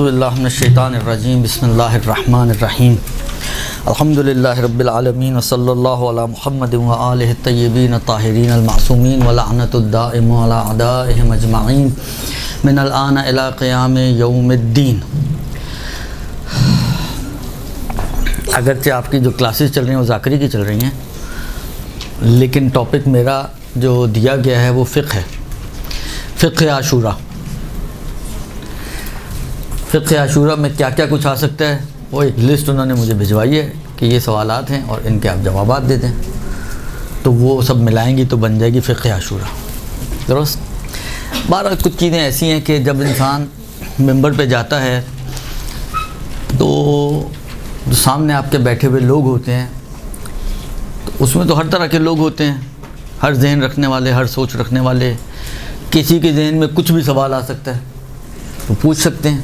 باللہ من الشیطان الرجیم بسم اللہ الرحمن الرحیم الحمدللہ رب العالمین وصلی اللہ علی محمد وآلہ الطیبین الطاہرین المعصومین ولعنۃ الدائم علی اعدائہم اجمعین من الآن الی قیام یوم الدین۔ اگرچہ آپ کی جو کلاسز چل رہی ہیں وہ ذاکری کی چل رہی ہیں، لیکن ٹاپک میرا جو دیا گیا ہے وہ فقہ ہے، فقہ عاشورہ۔ فقہ عاشورہ میں کیا کیا کچھ آ سکتا ہے وہ ایک لسٹ انہوں نے مجھے بھجوائی ہے کہ یہ سوالات ہیں اور ان کے آپ جوابات دے دیں، تو وہ سب ملائیں گی تو بن جائے گی فقہ عاشورہ، درست۔ بہرحال کچھ چیزیں ایسی ہیں کہ جب انسان ممبر پہ جاتا ہے تو جو سامنے آپ کے بیٹھے ہوئے لوگ ہوتے ہیں تو اس میں تو ہر طرح کے لوگ ہوتے ہیں، ہر ذہن رکھنے والے، ہر سوچ رکھنے والے۔ کسی کے ذہن میں کچھ بھی سوال آ سکتا ہے تو پوچھ سکتے ہیں۔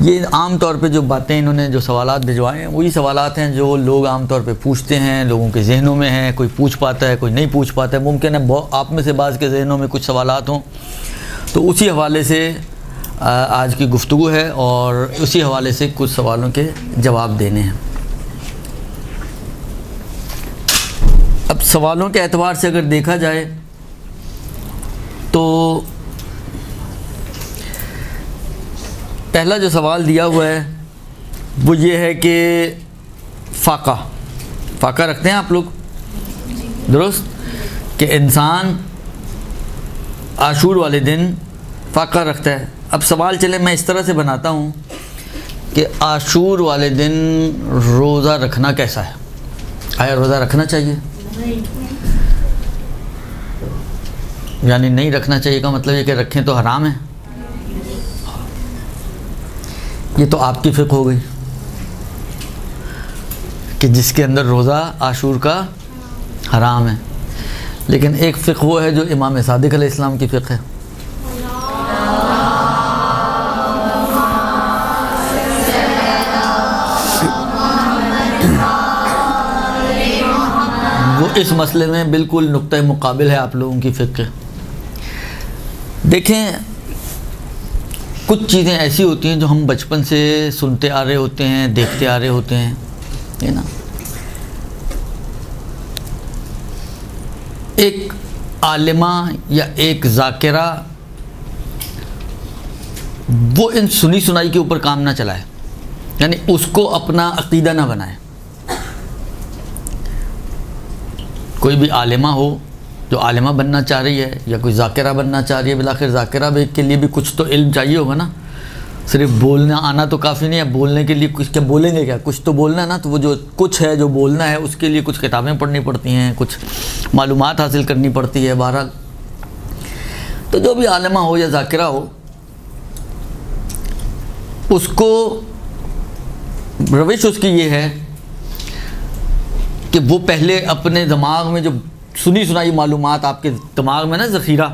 یہ عام طور پہ جو باتیں انہوں نے جو سوالات بھجوائے ہیں وہی سوالات ہیں جو لوگ عام طور پہ پوچھتے ہیں، لوگوں کے ذہنوں میں ہیں، کوئی پوچھ پاتا ہے کوئی نہیں پوچھ پاتا ہے۔ ممکن ہے آپ میں سے بعض کے ذہنوں میں کچھ سوالات ہوں، تو اسی حوالے سے آج کی گفتگو ہے اور اسی حوالے سے کچھ سوالوں کے جواب دینے ہیں۔ اب سوالوں کے اعتبار سے اگر دیکھا جائے تو پہلا جو سوال دیا ہوا ہے وہ یہ ہے کہ فاقہ رکھتے ہیں آپ لوگ، درست، کہ انسان عاشور والے دن فاقہ رکھتا ہے۔ اب سوال چلے میں اس طرح سے بناتا ہوں کہ عاشور والے دن روزہ رکھنا کیسا ہے؟ آیا روزہ رکھنا چاہیے؟ یعنی نہیں رکھنا چاہیے کا مطلب یہ کہ رکھیں تو حرام ہے؟ یہ تو آپ کی فقہ ہو گئی کہ جس کے اندر روزہ عاشور کا حرام ہے، لیکن ایک فقہ وہ ہے جو امام صادق علیہ السلام کی فقہ ہے۔ وہ اس مسئلے میں بالکل نقطہ مقابل ہے آپ لوگوں کی فقہ۔ دیکھیں، کچھ چیزیں ایسی ہوتی ہیں جو ہم بچپن سے سنتے آ رہے ہوتے ہیں، دیکھتے آ رہے ہوتے ہیں، ہے نا۔ ایک عالمہ یا ایک ذاکرہ وہ ان سنی سنائی کے اوپر کام نہ چلائے، یعنی اس کو اپنا عقیدہ نہ بنائے۔ کوئی بھی عالمہ ہو جو عالمہ بننا چاہ رہی ہے یا کوئی ذاکرہ بننا چاہ رہی ہے، بالآخر ذاکرہ کے لیے بھی کچھ تو علم چاہیے ہوگا نا، صرف بولنا آنا تو کافی نہیں ہے۔ بولنے کے لیے کچھ کیا بولیں گے، کیا کچھ تو بولنا ہے نا، تو وہ جو کچھ ہے جو بولنا ہے اس کے لیے کچھ کتابیں پڑھنی پڑتی ہیں، کچھ معلومات حاصل کرنی پڑتی ہے۔ بہرحال تو جو بھی عالمہ ہو یا ذاکرہ ہو، اس کو روش اس کی یہ ہے کہ وہ پہلے اپنے دماغ میں جو سنی سنائی معلومات آپ کے دماغ میں نا ذخیرہ،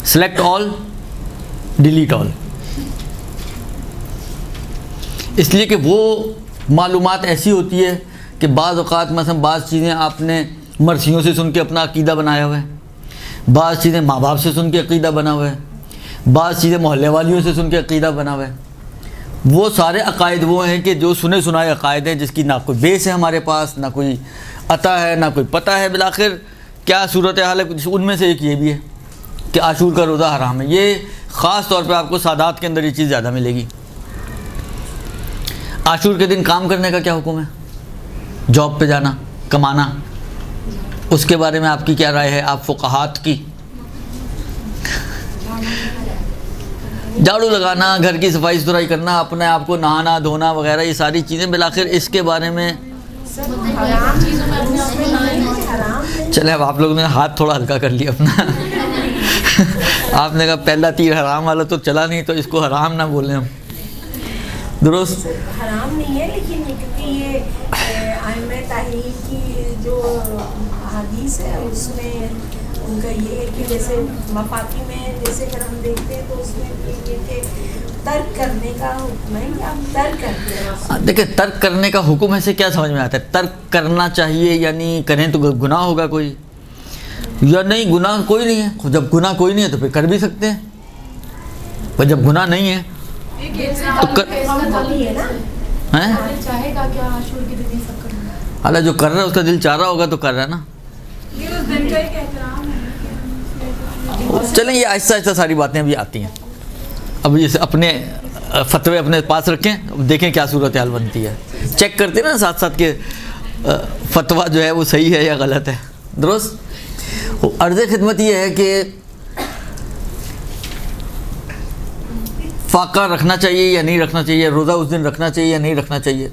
سلیکٹ آل ڈیلیٹ آل، اس لیے کہ وہ معلومات ایسی ہوتی ہے کہ بعض اوقات مثلا بعض چیزیں آپ نے مرثیوں سے سن کے اپنا عقیدہ بنایا ہوا ہے، بعض چیزیں ماں باپ سے سن کے عقیدہ بنا ہوا ہے، بعض چیزیں محلے والیوں سے سن کے عقیدہ بنا ہوا ہے۔ وہ سارے عقائد وہ ہیں کہ جو سنے سنائے عقائد ہیں، جس کی نہ کوئی بیس ہے ہمارے پاس، نہ کوئی عطا ہے، نہ کوئی پتہ ہے۔ بالآخر کیا صورتحال ہے؟ ان میں سے ایک یہ بھی ہے کہ عاشور کا روزہ حرام ہے۔ یہ خاص طور پہ آپ کو سادات کے اندر یہ چیز زیادہ ملے گی۔ عاشور کے دن کام کرنے کا کیا حکم ہے؟ جاب پہ جانا، کمانا، اس کے بارے میں آپ کی کیا رائے ہے؟ آپ فقہات کی؟ جھاڑو لگانا، گھر کی صفائی ستھرائی کرنا، اپنے آپ کو نہانا دھونا وغیرہ، یہ ساری چیزیں بالآخر اس کے بارے میں چلے اب آپ لوگوں نے ہاتھ تھوڑا ہلکا کر لیا اپنا۔ آپ نے کہا پہلا تیر حرام والا تو چلا نہیں، تو اس کو حرام نہ بولیں ہم، درست؟ حرام نہیں ہے، لیکن کیونکہ یہ ائمہ تحریر کی جو حدیث ہے اس میں ان کا یہ ہے کہ جیسے مفاتی میں جیسے اگر ہم دیکھتے ہیں تو اس میں یہ کہ ترک کرنے کا حکم ہے کہ آپ ترک کرتے ہیں۔ دیکھیں، ترک کرنے کا حکم ایسے کیا سمجھ میں آتا ہے؟ ترک کرنا چاہیے یعنی کریں تو گناہ ہوگا کوئی، یا نہیں گناہ کوئی نہیں ہے؟ جب گناہ کوئی نہیں ہے تو پھر کر بھی سکتے ہیں، پر جب گناہ نہیں ہے ہیں چاہے گا کیا عاشور کے دن یہ سب کرنا؟ اللہ جو کر رہا ہے اس کا دل چاہ رہا ہوگا تو کر رہا ہے نا. یہ اس دن کا ایک احترام ہے. چلیں یہ آہستہ آہستہ ساری باتیں ابھی آتی ہیں. اب جیسے اپنے فتوے اپنے پاس رکھیں, اب دیکھیں کیا صورتحال بنتی ہے. چیک کرتے ہیں نا ساتھ ساتھ کہ فتویٰ جو ہے وہ صحیح ہے یا غلط ہے. درست. عرض خدمت یہ ہے کہ فاقہ رکھنا چاہیے یا نہیں رکھنا چاہیے, روزہ اس دن رکھنا چاہیے یا نہیں رکھنا چاہیے.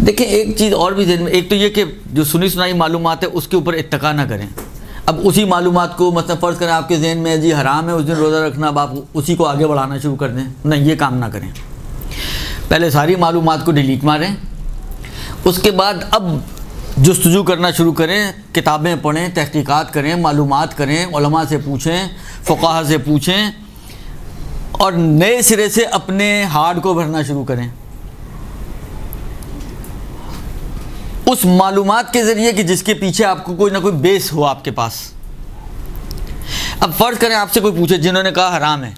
دیکھیں ایک چیز اور بھی ذہن میں, ایک تو یہ کہ جو سنی سنائی معلومات ہے اس کے اوپر اتکا نہ کریں. اب اسی معلومات کو مثلا فرض کریں آپ کے ذہن میں جی حرام ہے اس دن روزہ رکھنا, اب آپ اسی کو آگے بڑھانا شروع کر دیں. نہیں, یہ کام نہ کریں. پہلے ساری معلومات کو ڈیلیٹ ماریں, اس کے بعد اب جستجو کرنا شروع کریں, کتابیں پڑھیں, تحقیقات کریں, معلومات کریں, علماء سے پوچھیں, فقہا سے پوچھیں, اور نئے سرے سے اپنے ہارڈ کو بھرنا شروع کریں اس معلومات کے ذریعے کہ جس کے پیچھے آپ کو کوئی نہ کوئی بیس ہو آپ کے پاس. اب فرض کریں آپ سے کوئی پوچھے, جنہوں نے کہا حرام ہے,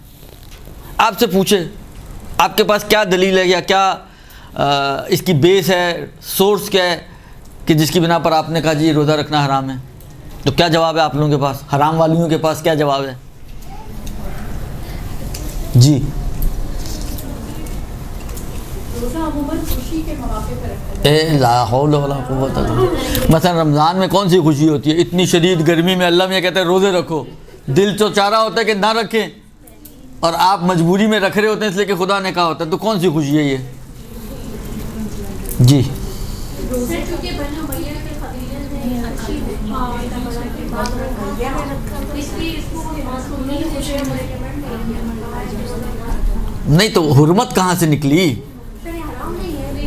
آپ سے پوچھے آپ کے پاس کیا دلیل ہے یا کیا اس کی بیس ہے, سورس کیا ہے کہ جس کی بنا پر آپ نے کہا جی روزہ رکھنا حرام ہے, تو کیا جواب ہے آپ لوگوں کے پاس, حرام والیوں کے پاس کیا جواب ہے؟ جی روزہ عموماً خوشی کے مواقع پر رکھا جاتا ہے. لا حول ولا قوت الا باللہ. مثلا رمضان میں کون سی خوشی ہوتی ہے؟ اتنی شدید گرمی میں اللہ میں کہتا ہے روزے رکھو, دل تو چاہ رہا ہوتا ہے کہ نہ رکھیں, اور آپ مجبوری میں رکھ رہے ہوتے ہیں اس لیے کہ خدا نے کہا ہوتا ہے, تو کون سی خوشی ہے یہ؟ جی روزے چونکہ بنو امیہ کے قبیلے میں اچھی بات رکھا, اس لیے اس کو معصومی خوشی نہیں, تو حرمت کہاں سے نکلی؟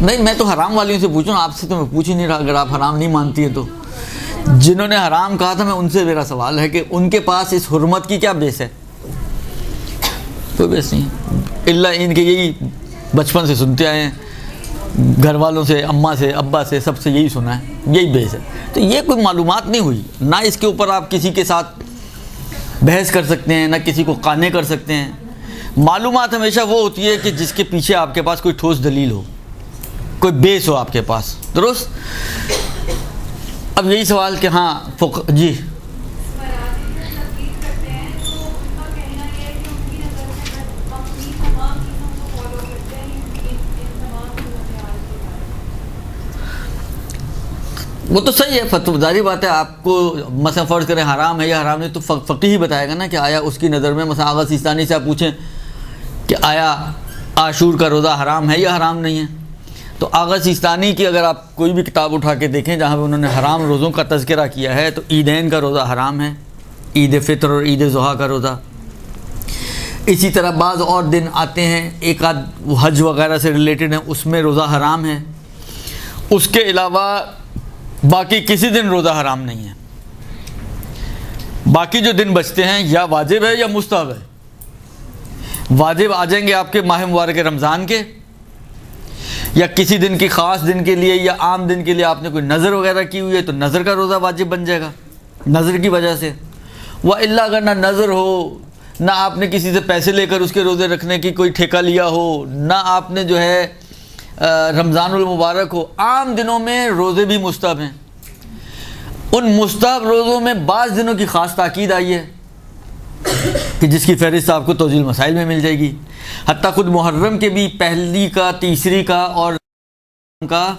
نہیں, میں تو حرام والیوں سے پوچھوں, آپ سے تو میں پوچھ ہی نہیں رہا. اگر آپ حرام نہیں مانتی ہیں تو جنہوں نے حرام کہا تھا میں ان سے میرا سوال ہے کہ ان کے پاس اس حرمت کی کیا بیس ہے؟ کوئی بیس نہیں, اللہ ان کے یہی بچپن سے سنتے آئے ہیں, گھر والوں سے, اماں سے, ابا سے, سب سے یہی سنا ہے, یہی بیس ہے. تو یہ کوئی معلومات نہیں ہوئی, نہ اس کے اوپر آپ کسی کے ساتھ بحث کر سکتے ہیں, نہ کسی کو قانع کر سکتے ہیں. معلومات ہمیشہ وہ ہوتی ہے کہ جس کے پیچھے آپ کے پاس کوئی ٹھوس دلیل ہو, کوئی بیس ہو آپ کے پاس. درست. اب یہی سوال کہ ہاں جی وہ تو صحیح ہے, فتویٰ ظاہری بات ہے. آپ کو مثلا فرض کریں حرام ہے یا حرام نہیں, تو فقیہ ہی بتائے گا نا کہ آیا اس کی نظر میں, مثلا آغا سیستانی سے آپ پوچھیں کہ آیا عاشور کا روزہ حرام ہے یا حرام نہیں ہے, تو آغا سیستانی کی اگر آپ کوئی بھی کتاب اٹھا کے دیکھیں جہاں پہ انہوں نے حرام روزوں کا تذکرہ کیا ہے, تو عیدین کا روزہ حرام ہے, عید فطر اور عید ضحیٰ کا روزہ. اسی طرح بعض اور دن آتے ہیں, ایک آدھ حج وغیرہ سے ریلیٹڈ ہیں, اس میں روزہ حرام ہے. اس کے علاوہ باقی کسی دن روزہ حرام نہیں ہے. باقی جو دن بچتے ہیں یا واجب ہے یا مستحب ہے. واجب آ جائیں گے آپ کے ماہ مبارک رمضان کے, یا کسی دن کی خاص دن کے لیے یا عام دن کے لیے آپ نے کوئی نظر وغیرہ کی ہوئی ہے تو نظر کا روزہ واجب بن جائے گا نظر کی وجہ سے. وَإِلَّا اگر نہ نظر ہو, نہ آپ نے کسی سے پیسے لے کر اس کے روزے رکھنے کی کوئی ٹھیکہ لیا ہو, نہ آپ نے جو ہے رمضان المبارک ہو, عام دنوں میں روزے بھی مستحب ہیں. ان مستحب روزوں میں بعض دنوں کی خاص تاکید آئی ہے کہ جس کی فہرست آپ کو توضیح المسائل میں مل جائے گی. حتیٰ خود محرم کے بھی پہلی کا, تیسری کا اور کا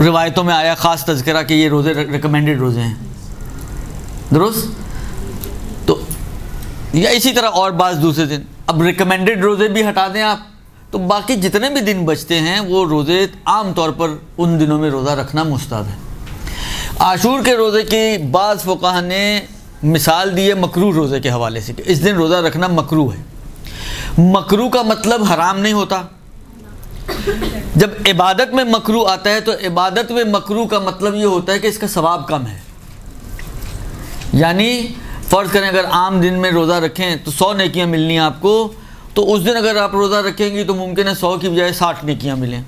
روایتوں میں آیا خاص تذکرہ کہ یہ روزے ریکمینڈڈ روزے ہیں. درست. تو یا اسی طرح اور بعض دوسرے دن. اب ریکمینڈڈ روزے بھی ہٹا دیں آپ, تو باقی جتنے بھی دن بچتے ہیں وہ روزے عام طور پر ان دنوں میں روزہ رکھنا مستحب ہے. عاشور کے روزے کی بعض فقہا نے مثال دی ہے مکروہ روزے کے حوالے سے کہ اس دن روزہ رکھنا مکروہ ہے. مکروہ کا مطلب حرام نہیں ہوتا. جب عبادت میں مکروہ آتا ہے تو عبادت میں مکروہ کا مطلب یہ ہوتا ہے کہ اس کا ثواب کم ہے. یعنی فرض کریں اگر عام دن میں روزہ رکھیں تو 100 نیکیاں ملنی ہیں آپ کو, تو اس دن اگر آپ روزہ رکھیں گی تو ممکن ہے 100 کی بجائے 60 نیکیاں ملیں,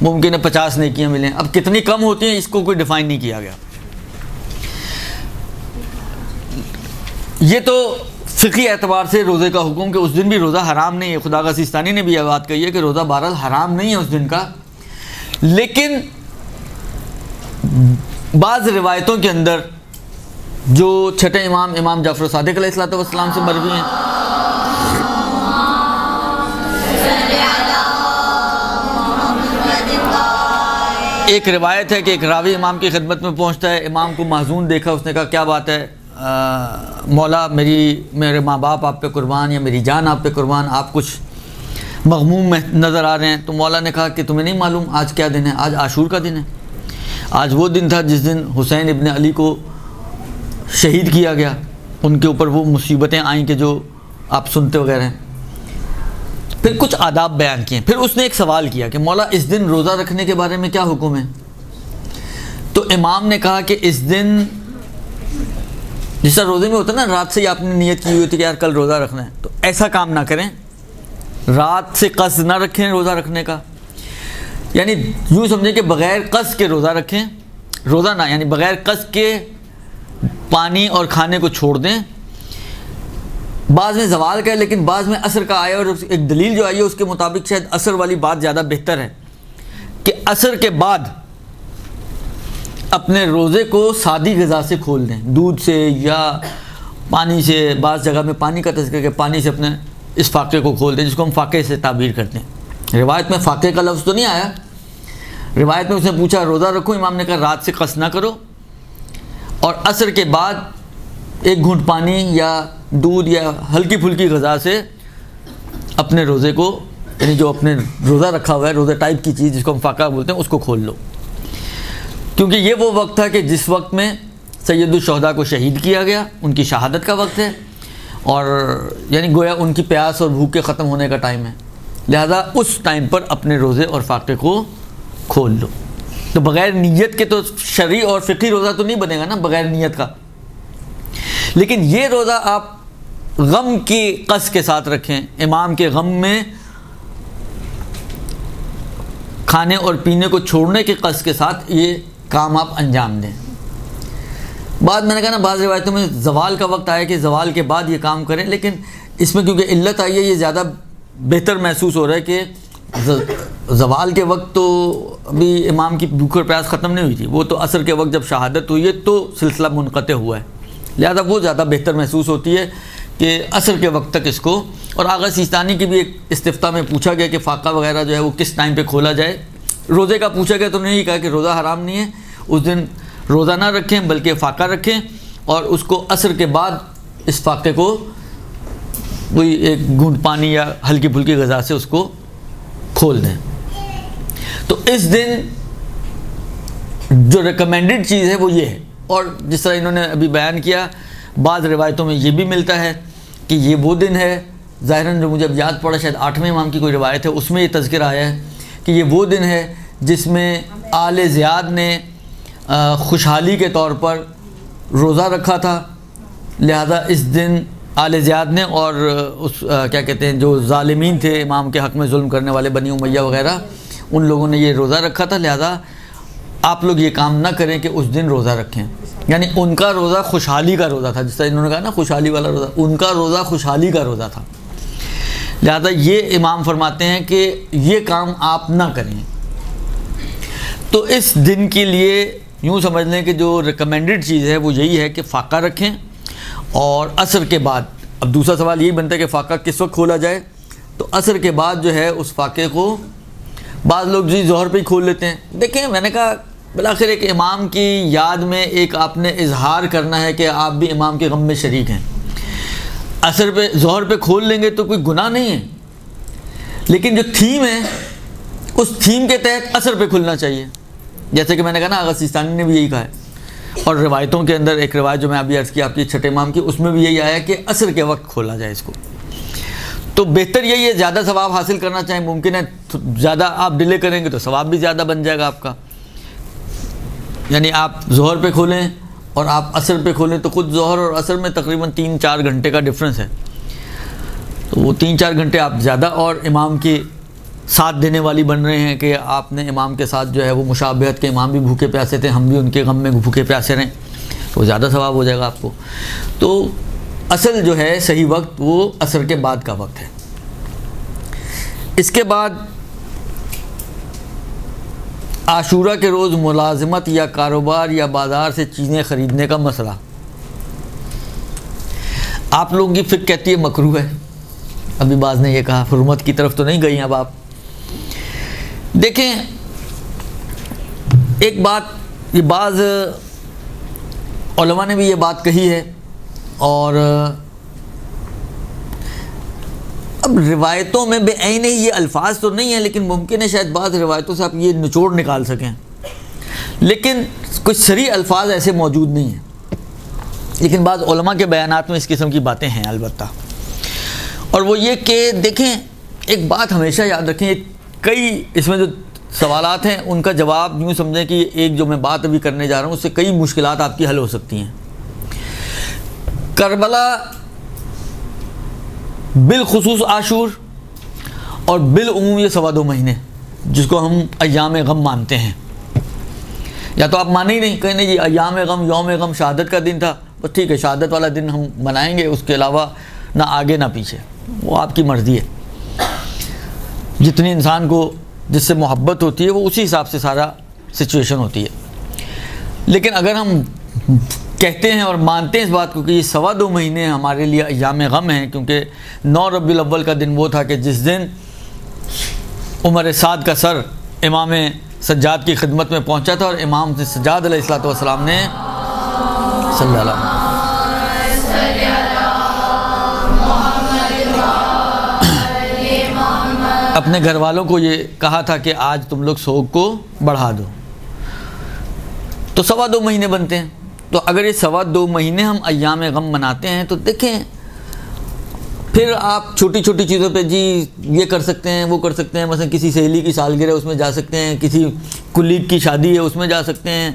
ممکن ہے 50 نیکیاں ملیں. اب کتنی کم ہوتی ہیں اس کو کوئی ڈیفائن نہیں کیا گیا. یہ تو فقہی اعتبار سے روزے کا حکم کہ اس دن بھی روزہ حرام نہیں ہے. خدا کا سیستانی نے بھی یہ بات کہی ہے کہ روزہ بہرحال حرام نہیں ہے اس دن کا. لیکن بعض روایتوں کے اندر جو چھٹے امام جعفر صادق علیہ الصلوۃ والسلام سے مروی ہیں, ایک روایت ہے کہ ایک راوی امام کی خدمت میں پہنچتا ہے, امام کو محزون دیکھا, اس نے کہا کیا بات ہے مولا, میرے ماں باپ آپ پہ قربان یا میری جان آپ پہ قربان, آپ کچھ مغموم میں نظر آ رہے ہیں. تو مولا نے کہا کہ تمہیں نہیں معلوم آج کیا دن ہے؟ آج عاشور کا دن ہے. آج وہ دن تھا جس دن حسین ابن علی کو شہید کیا گیا, ان کے اوپر وہ مصیبتیں آئیں کہ جو آپ سنتے وغیرہ ہیں. پھر کچھ آداب بیان کیے. پھر اس نے ایک سوال کیا کہ مولا اس دن روزہ رکھنے کے بارے میں کیا حکم ہے؟ تو امام نے کہا کہ اس دن جس طرح روزے میں ہوتا ہے نا, رات سے ہی آپ نے نیت کی ہوئی تھی کہ یار کل روزہ رکھنا ہے, تو ایسا کام نہ کریں, رات سے قصد نہ رکھیں روزہ رکھنے کا. یعنی یوں سمجھیں کہ بغیر قصد کے روزہ رکھیں, روزہ نہ یعنی بغیر قصد کے پانی اور کھانے کو چھوڑ دیں. بعض میں زوال کا ہے لیکن بعض میں عصر کا آیا, اور ایک دلیل جو آئی ہے اس کے مطابق شاید عصر والی بات زیادہ بہتر ہے کہ عصر کے بعد اپنے روزے کو سادی غذا سے کھول دیں, دودھ سے یا پانی سے. بعض جگہ میں پانی کا تذکر کہ پانی سے اپنے اس فاقے کو کھول دیں, جس کو ہم فاقے سے تعبیر کرتے ہیں. روایت میں فاقے کا لفظ تو نہیں آیا. روایت میں اس نے پوچھا روزہ رکھو, امام نے کہا رات سے قصد نہ کرو, اور عصر کے بعد ایک گھونٹ پانی یا دودھ یا ہلکی پھلکی غذا سے اپنے روزے کو, یعنی جو اپنے روزہ رکھا ہوا ہے روزہ ٹائپ کی چیز جس کو ہم فاقہ بولتے ہیں, اس کو کھول لو. کیونکہ یہ وہ وقت تھا کہ جس وقت میں سید الشہداء کو شہید کیا گیا, ان کی شہادت کا وقت ہے, اور یعنی گویا ان کی پیاس اور بھوک کے ختم ہونے کا ٹائم ہے. لہذا اس ٹائم پر اپنے روزے اور فاقے کو کھول لو. تو بغیر نیت کے تو شرعی اور فقہی روزہ تو نہیں بنے گا نا بغیر نیت کا. لیکن یہ روزہ آپ غم کی قصد کے ساتھ رکھیں, امام کے غم میں کھانے اور پینے کو چھوڑنے کے قصد کے ساتھ یہ کام آپ انجام دیں. بعد میں نے کہا نا بعض روایتوں میں زوال کا وقت آیا کہ زوال کے بعد یہ کام کریں, لیکن اس میں کیونکہ علت آئی ہے یہ زیادہ بہتر محسوس ہو رہا ہے کہ زوال کے وقت تو ابھی امام کی بھوک اور پیاس ختم نہیں ہوئی تھی, وہ تو عصر کے وقت جب شہادت ہوئی ہے تو سلسلہ منقطع ہوا ہے. لہذا وہ زیادہ بہتر محسوس ہوتی ہے کہ عصر کے وقت تک اس کو. اور آغا سیستانی کی بھی ایک استفتاء میں پوچھا گیا کہ فاقہ وغیرہ جو ہے وہ کس ٹائم پہ کھولا جائے. روزے کا پوچھا گیا تو انہوں نے یہ کہا کہ روزہ حرام نہیں ہے, اس دن روزہ نہ رکھیں بلکہ فاقہ رکھیں, اور اس کو عصر کے بعد اس فاقے کو کوئی ایک گھونٹ پانی یا ہلکی پھلکی غذا سے اس کو کھول دیں. تو اس دن جو ریکمینڈڈ چیز ہے وہ یہ ہے. اور جس طرح انہوں نے ابھی بیان کیا, بعض روایتوں میں یہ بھی ملتا ہے کہ یہ وہ دن ہے, ظاہراً جو مجھے اب یاد پڑا شاید 8ویں امام کی کوئی روایت ہے, اس میں یہ تذکرہ آیا ہے کہ یہ وہ دن ہے جس میں آل زیاد نے خوشحالی کے طور پر روزہ رکھا تھا. لہذا اس دن آل زیاد نے اور اس کیا کہتے ہیں جو ظالمین تھے امام کے حق میں ظلم کرنے والے بنی امیہ وغیرہ, ان لوگوں نے یہ روزہ رکھا تھا. لہذا آپ لوگ یہ کام نہ کریں کہ اس دن روزہ رکھیں. یعنی ان کا روزہ خوشحالی کا روزہ تھا, جس طرح انہوں نے کہا نا خوشحالی والا روزہ, ان کا روزہ خوشحالی کا روزہ تھا. لہذا یہ امام فرماتے ہیں کہ یہ کام آپ نہ کریں. تو اس دن کے لیے یوں سمجھ لیں کہ جو ریکمینڈڈ چیز ہے وہ یہی ہے کہ فاقہ رکھیں, اور عصر کے بعد. اب دوسرا سوال یہی بنتا ہے کہ فاقہ کس وقت کھولا جائے, تو عصر کے بعد جو ہے اس فاقے کو بعض لوگ جی ظہر پہ ہی کھول لیتے ہیں. دیکھیں میں نے کہا بالآخر ایک امام کی یاد میں ایک آپ نے اظہار کرنا ہے کہ آپ بھی امام کے غم میں شریک ہیں. عصر پہ ظہر پہ کھول لیں گے تو کوئی گناہ نہیں ہے, لیکن جو تھیم ہے اس تھیم کے تحت عصر پہ کھلنا چاہیے. جیسے کہ میں نے کہا نا آغا سیستانی نے بھی یہی کہا ہے, اور روایتوں کے اندر ایک روایت جو میں ابھی عرض کی آپ کی چھٹے امام کی, اس میں بھی یہی آیا کہ عصر کے وقت کھولا جائے اس کو. تو بہتر یہی ہے زیادہ ثواب حاصل کرنا چاہیں, ممکن ہے زیادہ آپ ڈیلے کریں گے تو ثواب بھی زیادہ بن جائے گا آپ کا. یعنی آپ ظہر پہ کھولیں اور آپ عصر پہ کھولیں تو خود ظہر اور عصر میں تقریباً 3-4 گھنٹے کا ڈفرینس ہے. تو وہ 3-4 گھنٹے آپ زیادہ اور امام کی ساتھ دینے والی بن رہے ہیں کہ آپ نے امام کے ساتھ جو ہے وہ مشابہت کے, امام بھی بھوکے پیاسے تھے, ہم بھی ان کے غم میں بھوکے پیاسے رہیں, تو زیادہ ثواب ہو جائے گا آپ کو. تو اصل جو ہے صحیح وقت وہ عصر کے بعد کا وقت ہے۔ اس کے بعد عاشورہ کے روز ملازمت یا کاروبار یا بازار سے چیزیں خریدنے کا مسئلہ، آپ لوگوں کی فقہ کہتی ہے مکروہ ہے، ابھی بعض نے یہ کہا حرمت کی طرف تو نہیں گئی۔ اب آپ دیکھیں ایک بات، یہ بعض علماء نے بھی یہ بات کہی ہے، اور اب روایتوں میں بے عین یہ الفاظ تو نہیں ہیں، لیکن ممکن ہے شاید بعض روایتوں سے آپ یہ نچوڑ نکال سکیں، لیکن کچھ صریح الفاظ ایسے موجود نہیں ہیں، لیکن بعض علماء کے بیانات میں اس قسم کی باتیں ہیں البتہ۔ اور وہ یہ کہ دیکھیں ایک بات ہمیشہ یاد رکھیں، کئی اس میں جو سوالات ہیں ان کا جواب یوں سمجھیں کہ ایک جو میں بات ابھی کرنے جا رہا ہوں اس سے کئی مشکلات آپ کی حل ہو سکتی ہیں۔ کربلا بالخصوص عاشور اور بالعموم یہ 2.25 مہینے جس کو ہم ایام غم مانتے ہیں، یا تو آپ مانے ہی نہیں، کہیں نہیں جی ایام غم یوم غم شہادت کا دن تھا، بس ٹھیک ہے شہادت والا دن ہم منائیں گے، اس کے علاوہ نہ آگے نہ پیچھے، وہ آپ کی مرضی ہے۔ جتنی انسان کو جس سے محبت ہوتی ہے وہ اسی حساب سے سارا سچویشن ہوتی ہے۔ لیکن اگر ہم کہتے ہیں اور مانتے ہیں اس بات کو کہ یہ 2.25 مہینے ہمارے لیے ایام غم ہیں، کیونکہ 9 ربیع الاول کا دن وہ تھا کہ جس دن عمر سعد کا سر امام سجاد کی خدمت میں پہنچا تھا، اور امام سجاد علیہ الصلوۃ والسلام نے صلی اللہ علیہ وسلم اپنے گھر والوں کو یہ کہا تھا کہ آج تم لوگ سوگ کو بڑھا دو، تو 2.25 مہینے بنتے ہیں۔ تو اگر یہ 2.25 مہینے ہم ایام غم مناتے ہیں تو دیکھیں پھر آپ چھوٹی چھوٹی چیزوں پہ جی یہ کر سکتے ہیں وہ کر سکتے ہیں، مثلا کسی سہیلی کی سالگرہ ہے اس میں جا سکتے ہیں، کسی کلیگ کی شادی ہے اس میں جا سکتے ہیں،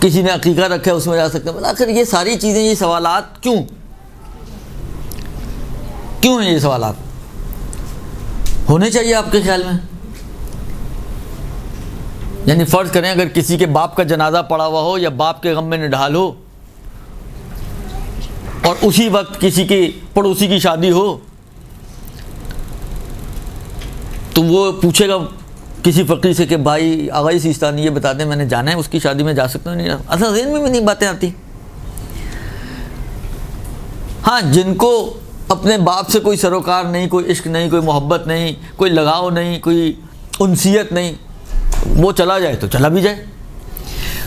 کسی نے عقیقہ رکھا ہے اس میں جا سکتے ہیں۔ آخر یہ ساری چیزیں، یہ سوالات کیوں ہیں؟ یہ سوالات ہونے چاہیے آپ کے خیال میں؟ یعنی فرض کریں اگر کسی کے باپ کا جنازہ پڑا ہوا ہو یا باپ کے غم میں نڈھال ہو، اور اسی وقت کسی کی پڑوسی کی شادی ہو، تو وہ پوچھے گا کسی فقیر سے کہ بھائی آغائی سیستانی یہ بتا دیں میں نے جانا ہے اس کی شادی میں جا سکتا ہوں نہیں؟ اصل ذہن میں بھی نہیں باتیں آتی۔ ہاں جن کو اپنے باپ سے کوئی سروکار نہیں، کوئی عشق نہیں، کوئی محبت نہیں، کوئی لگاؤ نہیں، کوئی انسیت نہیں، وہ چلا جائے تو چلا بھی جائے۔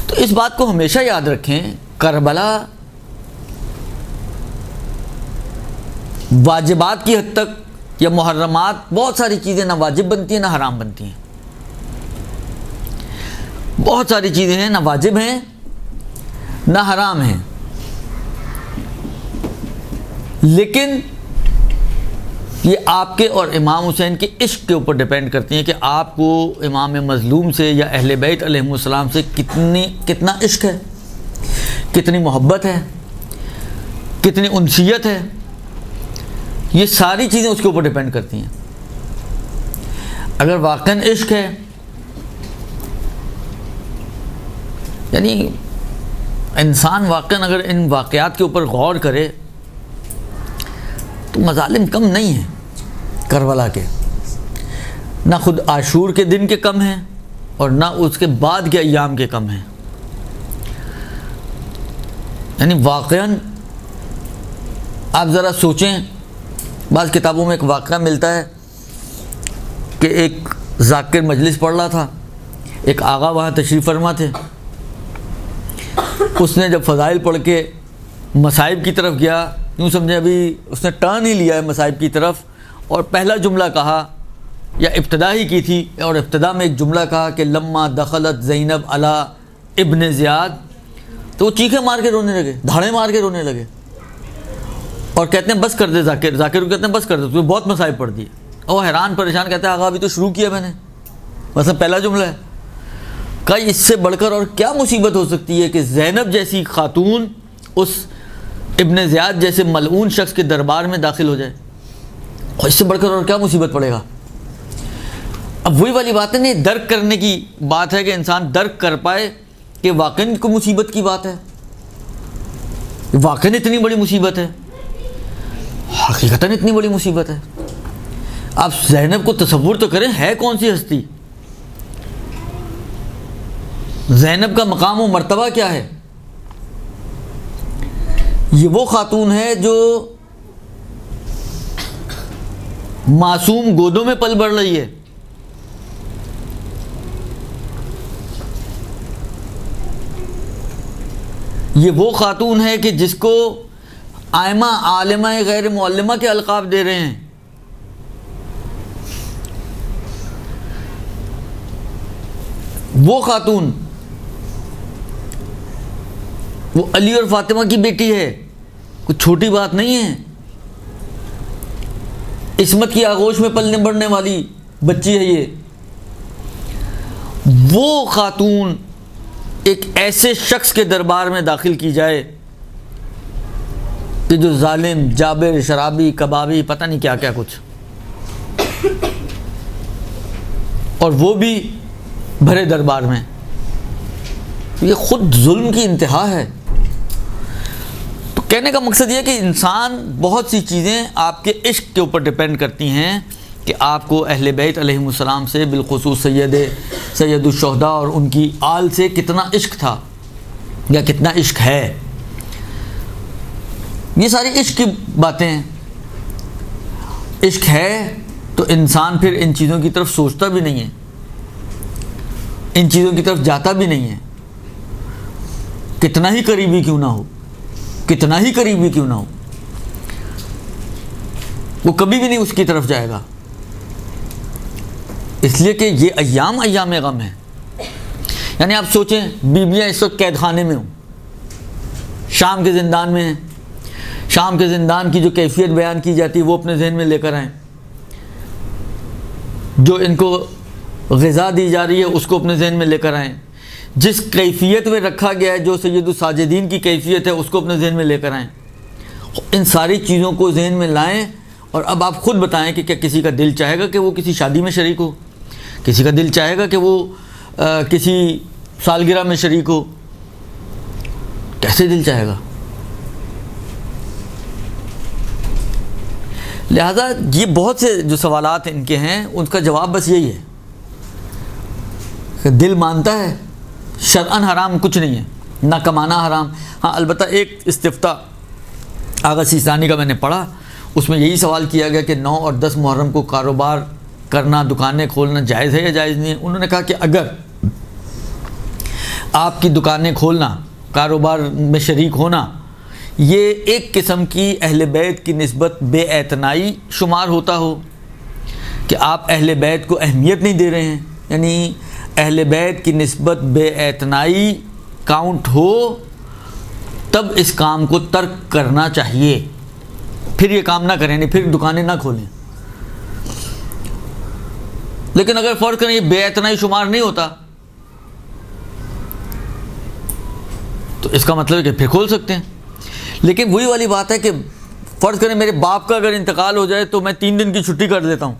تو اس بات کو ہمیشہ یاد رکھیں، کربلا واجبات کی حد تک یا محرمات، بہت ساری چیزیں نہ واجب بنتی ہیں نہ حرام بنتی ہیں، بہت ساری چیزیں ہیں نہ واجب ہیں نہ حرام ہیں، لیکن یہ آپ کے اور امام حسین کے عشق کے اوپر ڈیپینڈ کرتی ہیں کہ آپ کو امام مظلوم سے یا اہل بیت علیہم السلام سے کتنا عشق ہے، کتنی محبت ہے، کتنی انسیت ہے، یہ ساری چیزیں اس کے اوپر ڈیپینڈ کرتی ہیں۔ اگر واقعاً عشق ہے، یعنی انسان واقعاً اگر ان واقعات کے اوپر غور کرے تو مظالم کم نہیں ہیں کربلا کے، نہ خود عاشور کے دن کے کم ہیں اور نہ اس کے بعد کے ایام کے کم ہیں۔ یعنی واقعاً آپ ذرا سوچیں، بعض کتابوں میں ایک واقعہ ملتا ہے کہ ایک ذاکر مجلس پڑھ رہا تھا، ایک آغا وہاں تشریف فرما تھے، اس نے جب فضائل پڑھ کے مصائب کی طرف گیا، یوں سمجھے ابھی اس نے ٹرن ہی لیا ہے مصائب کی طرف، اور پہلا جملہ کہا یا ابتدا ہی کی تھی، اور ابتدا میں ایک جملہ کہا کہ لما دخلت زینب علی ابن زیاد، تو وہ چیخیں مار کے رونے لگے، دھاڑے مار کے رونے لگے، اور کہتے ہیں بس کر دے ذاکر کو کہتے ہیں بس کر دے، تو بہت مصائب پڑھ دیے، اور حیران پریشان کہتے ہیں آغا ابھی تو شروع کیا میں نے، مثلا پہلا جملہ ہے، کہا اس سے بڑھ کر اور کیا مصیبت ہو سکتی ہے کہ زینب جیسی خاتون اس ابن زیاد جیسے ملعون شخص کے دربار میں داخل ہو جائے، اور اس سے بڑھ کر اور کیا مصیبت پڑے گا۔ اب وہی والی بات ہے نہیں، درک کرنے کی بات ہے کہ انسان درک کر پائے کہ واقعی کوئی مصیبت کی بات ہے، واقعی اتنی بڑی مصیبت ہے۔ حقیقتاً اتنی بڑی مصیبت ہے. آپ زینب کو تصور تو کریں, ہے کون سی ہستی, زینب کا مقام و مرتبہ کیا ہے. یہ وہ خاتون ہے جو معصوم گودوں میں پل بڑھ رہی ہے. یہ وہ خاتون ہے کہ جس کو آئمہ عالمہ غیر معلمہ کے القاب دے رہے ہیں. وہ خاتون, وہ علی اور فاطمہ کی بیٹی ہے, کوئی چھوٹی بات نہیں ہے. عصمت کی آغوش میں پلنے بڑھنے والی بچی ہے یہ. وہ خاتون ایک ایسے شخص کے دربار میں داخل کی جائے کہ جو ظالم, جابر, شرابی, کبابی, پتہ نہیں کیا کیا کچھ, اور وہ بھی بھرے دربار میں. یہ خود ظلم کی انتہا ہے. تو کہنے کا مقصد یہ کہ انسان, بہت سی چیزیں آپ کے عشق کے اوپر ڈپینڈ کرتی ہیں کہ آپ کو اہل بیت علیہم السلام سے, بالخصوص سید الشہداء اور ان کی آل سے کتنا عشق تھا یا کتنا عشق ہے. یہ ساری عشق کی باتیں ہیں. عشق ہے تو انسان پھر ان چیزوں کی طرف سوچتا بھی نہیں ہے, ان چیزوں کی طرف جاتا بھی نہیں ہے. کتنا ہی قریبی کیوں نہ ہو, کتنا ہی قریبی کیوں نہ ہو, وہ کبھی بھی نہیں اس کی طرف جائے گا. اس لیے کہ یہ ایام غم ہے. یعنی آپ سوچیں, بیویاں اس وقت قید خانے میں ہوں, شام کے زندان میں ہیں. شام کے زندان کی جو کیفیت بیان کی جاتی ہے وہ اپنے ذہن میں لے کر آئیں. جو ان کو غذا دی جا رہی ہے اس کو اپنے ذہن میں لے کر آئیں. جس کیفیت میں رکھا گیا ہے, جو سید الساجدین کی کیفیت ہے, اس کو اپنے ذہن میں لے کر آئیں. ان ساری چیزوں کو ذہن میں لائیں اور اب آپ خود بتائیں کہ کیا کسی کا دل چاہے گا کہ وہ کسی شادی میں شریک ہو, کسی کا دل چاہے گا کہ وہ کسی سالگرہ میں شریک ہو. کیسے دل چاہے گا؟ لہذا یہ بہت سے جو سوالات ان کے ہیں, ان کا جواب بس یہی ہے کہ دل مانتا ہے شرعاً حرام کچھ نہیں ہے, نہ کمانا حرام. ہاں البتہ ایک استفتاء آغا سیستانی کا میں نے پڑھا, اس میں یہی سوال کیا گیا کہ 9 اور 10 محرم کو کاروبار کرنا, دکانیں کھولنا جائز ہے یا جائز نہیں ہے. انہوں نے کہا کہ اگر آپ کی دکانیں کھولنا, کاروبار میں شریک ہونا, یہ ایک قسم کی اہل بیت کی نسبت بے اعتنائی شمار ہوتا ہو کہ آپ اہل بیت کو اہمیت نہیں دے رہے ہیں, یعنی اہل بیت کی نسبت بے اعتنائی کاؤنٹ ہو, تب اس کام کو ترک کرنا چاہیے. پھر یہ کام نہ کریں, نہیں پھر دکانیں نہ کھولیں. لیکن اگر فرض کریں یہ بے اعتنائی شمار نہیں ہوتا تو اس کا مطلب ہے کہ پھر کھول سکتے ہیں. لیکن وہی والی بات ہے کہ فرض کریں میرے باپ کا اگر انتقال ہو جائے تو میں 3 دن کی چھٹی کر دیتا ہوں,